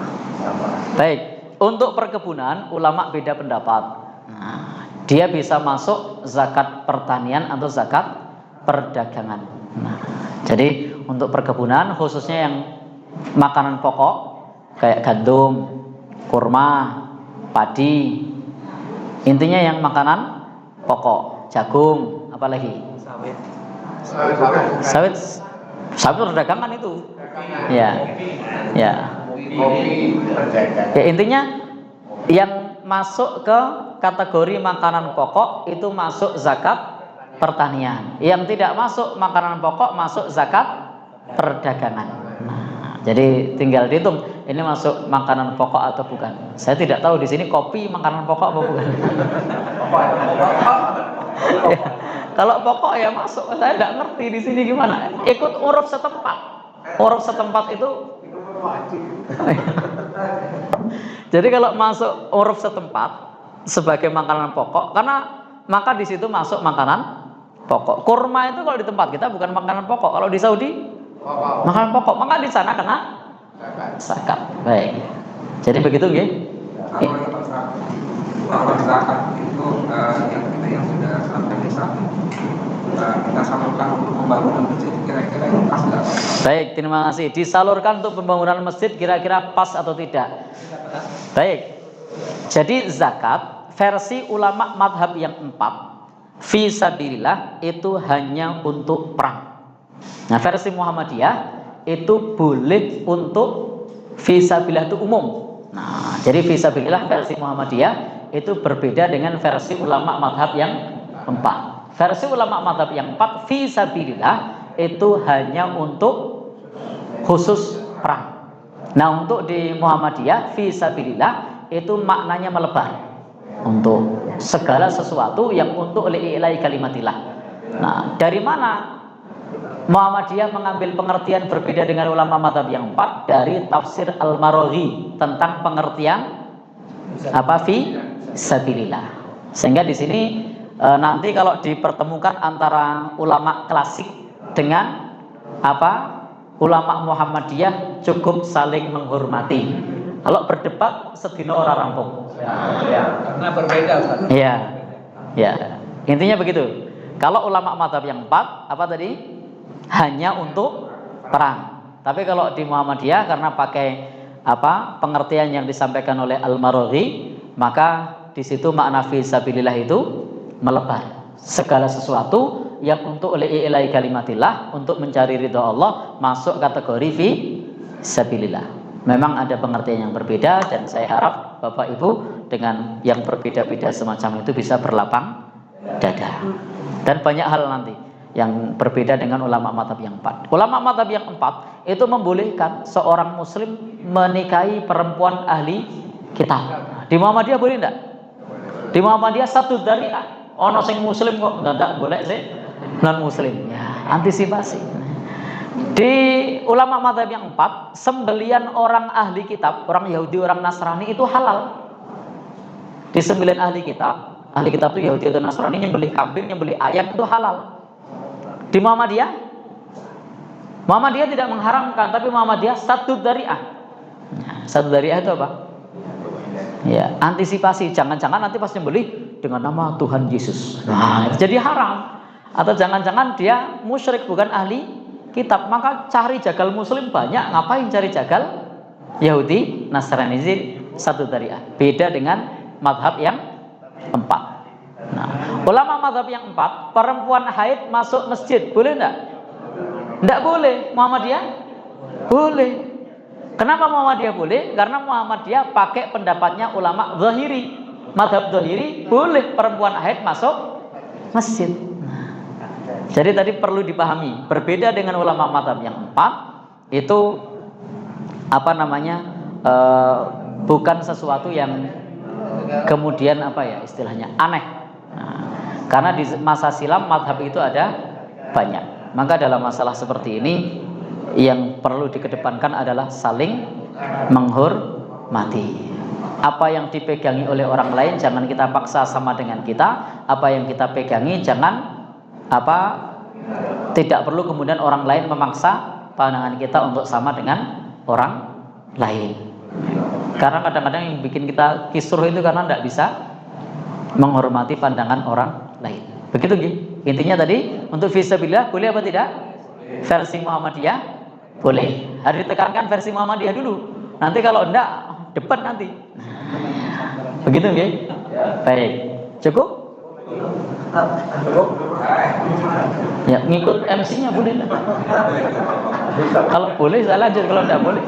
Baik, untuk perkebunan ulama beda pendapat. Nah, dia bisa masuk zakat pertanian atau zakat perdagangan. Nah, jadi untuk perkebunan khususnya yang makanan pokok kayak gandum, kurma, padi, intinya yang makanan pokok, jagung, apalagi sawit perdagangan itu. Ya. Ya, intinya yang masuk ke kategori makanan pokok itu masuk zakat pertanian. Yang tidak masuk makanan pokok masuk zakat perdagangan. Nah, jadi tinggal dihitung ini masuk makanan pokok atau bukan. Saya tidak tahu di sini kopi makanan pokok apa bukan. Ya, kalau pokok ya masuk. Saya tidak ngerti di sini gimana. Ikut uruf setempat. Uruf setempat itu. Jadi kalau masuk uruf setempat sebagai makanan pokok, karena maka di situ masuk makanan pokok. Kurma itu kalau di tempat kita bukan makanan pokok. Kalau di Saudi makanan pokok, maka di sana kena zakat. Baik. Jadi begitu nggih. Kalau zakat itu yang sudah sampai desa kita salurkan untuk pembangunan masjid, kira-kira itu pas nggak? Baik, terima kasih. Disalurkan untuk pembangunan masjid kira-kira pas atau tidak? Baik. Jadi zakat versi ulama madhab yang 4 fi sabilillah itu hanya untuk perang. Nah, versi Muhammadiyah itu boleh untuk fi sabilillah itu umum. Nah, jadi fi sabilillah versi Muhammadiyah itu berbeda dengan versi ulama madhab yang 4. Versi ulama madhab yang 4 fi sabilillah itu hanya untuk khusus perang. Nah, untuk di Muhammadiyah fi sabilillah itu maknanya melebar untuk segala sesuatu yang untuk li'ilai kalimatillah. Nah, dari mana Muhammadiyah mengambil pengertian berbeda dengan ulama madhab yang 4? Dari tafsir Al-Maraghi tentang pengertian apa fi sabilillah. Sehingga di sini nanti kalau dipertemukan antara ulama klasik dengan apa ulama Muhammadiyah cukup saling menghormati. Kalau berdebat sedina ora rampung. Ya, karena berbeda Ustaz. Iya. Ya. Intinya begitu. Kalau ulama mazhab yang 4 apa tadi? Hanya untuk perang. Tapi kalau di Muhammadiyah karena pakai apa? Pengertian yang disampaikan oleh Al-Maraghi, maka di situ makna fi sabilillah itu melebar. Segala sesuatu yang untuk li'ilai kalimatillah, untuk mencari ridha Allah, masuk kategori fi sabilillah. Memang ada pengertian yang berbeda dan saya harap Bapak Ibu dengan yang berbeda-beda semacam itu bisa berlapang dada. Dan banyak hal nanti yang berbeda dengan ulama mazhab yang 4. Ulama mazhab yang 4 itu membolehkan seorang muslim menikahi perempuan ahli kitab. Di Muhammadiyah boleh enggak? Di Muhammadiyah satu dariah. Ono sing muslim kok enggak boleh sih non muslim. Ya, antisipasi. Di ulama mazhab yang 4, sembelian orang ahli kitab, orang Yahudi, orang Nasrani itu halal. Di sembelian ahli kitab itu Yahudi atau Nasrani nyembelih kambing, nyembelih ayam itu halal. Di Muhammadiyah tidak mengharamkan, tapi Muhammadiyah satu dariah. Satu dariah itu apa? Ya, antisipasi jangan-jangan nanti pas nyembelih dengan nama Tuhan Yesus. Nah, jadi haram. Atau jangan-jangan dia musyrik bukan ahli kitab, maka cari jagal muslim banyak, ngapain cari jagal Yahudi, Nasrani? Satu dariah. Beda dengan mazhab yang 4. Nah, ulama mazhab yang 4, perempuan haid masuk masjid, boleh enggak? Enggak boleh. Muhammadiyah boleh. Kenapa Muhammadiyah boleh? Karena Muhammadiyah pakai pendapatnya ulama zahiri. Mazhab zahiri boleh perempuan haid masuk masjid. Jadi tadi perlu dipahami, berbeda dengan ulama mazhab yang 4 itu apa namanya bukan sesuatu yang kemudian apa ya istilahnya aneh. Nah, karena di masa silam mazhab itu ada banyak. Maka dalam masalah seperti ini yang perlu dikedepankan adalah saling menghormati. Apa yang dipegangi oleh orang lain jangan kita paksa sama dengan kita. Apa yang kita pegangi jangan tidak perlu kemudian orang lain memaksa pandangan kita untuk sama dengan orang lain. Karena kadang-kadang yang bikin kita kisruh itu karena tidak bisa menghormati pandangan orang lain. Begitu nggih? Intinya tadi untuk fisabilillah boleh apa tidak? Versi Muhammadiyah boleh. Harus ditekankan versi Muhammadiyah dulu. Nanti kalau enggak debat nanti. Begitu nggih? Baik. Cukup? Ya, ngikut MC-nya boleh enggak? Kalau boleh saya lanjut, kalau enggak boleh.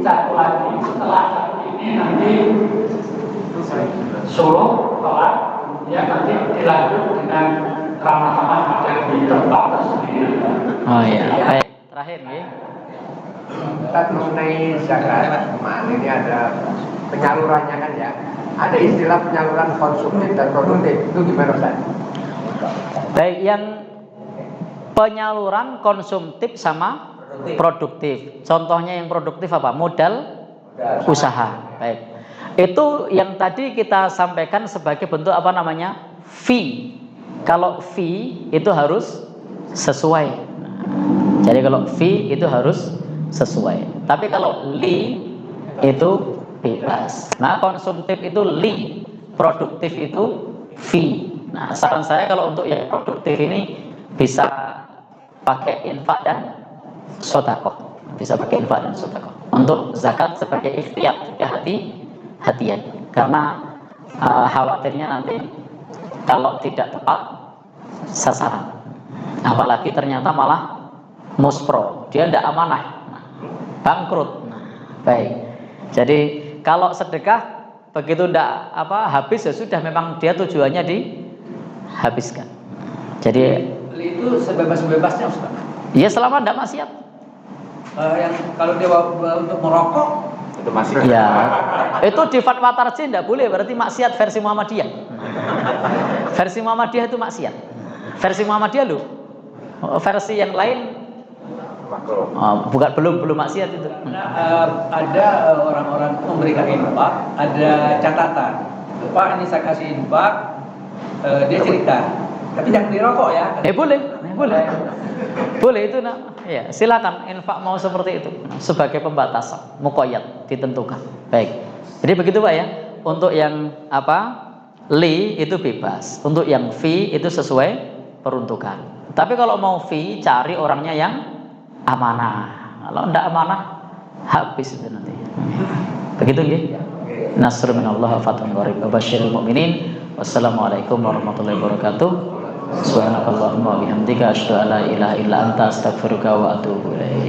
Satu lagi setelah ini nanti Solo kelar, ya nanti dilanjut dengan ramah-ramah yang di tempat Oh iya, baik. Terakhir nih. Ustaz, mengenai zakat kemarin ini ada penyalurannya kan ya. Ada istilah penyaluran konsumtif dan produktif. Itu gimana Ustaz? Baik, yang penyaluran konsumtif sama produktif. Contohnya yang produktif apa? Modal usaha. Baik. Itu yang tadi kita sampaikan sebagai bentuk apa namanya? Fee. Kalau fee itu harus sesuai. Jadi kalau fee itu harus sesuai. Tapi kalau li itu bebas. Nah, konsumtif itu li, produktif itu fee. Nah, saran saya kalau untuk yang produktif ini bisa pakai infak dan sedekah. Bisa pakai infak dan sedekah. Untuk zakat sebagai ikhtiar, hati-hatian. Karena khawatirnya nanti kalau tidak tepat sasaran. Apalagi ternyata malah muspro, dia tidak amanah, bangkrut. Baik. Jadi kalau sedekah begitu tidak habis ya sudah, memang dia tujuannya dihabiskan. Jadi itu sebebas-bebasnya Ustaz. Ya selama tidak maksiat. Yang kalau dia untuk merokok Itu masih. Ya, itu di fatwa tarjih tidak boleh, berarti maksiat versi Muhammadiyah. Versi Muhammadiyah itu maksiat. Versi Muhammadiyah loh. Versi yang lain bukan belum maksiat itu. Ada orang-orang memberikan infak, ada catatan. Pak, ini saya kasih infak, dia cerita. Tapi jangan dirokok ya. Boleh. Boleh itu ya, silakan infak mau seperti itu sebagai pembatasan, muqayyad, ditentukan. Baik. Jadi begitu Pak ya. Untuk yang li itu bebas. Untuk yang fi itu sesuai peruntukan. Tapi kalau mau fi, cari orangnya yang amanah. Kalau tidak amanah, habis itu nanti. Begitu nggih? Nasrun minallah wa fathun qarib. Basyiril mu'minin. Wassalamualaikum warahmatullahi wabarakatuh. Subhanakallahumma wa bihamdika asyhadu an la ilaha illa anta astaghfiruka wa atubu ilaik.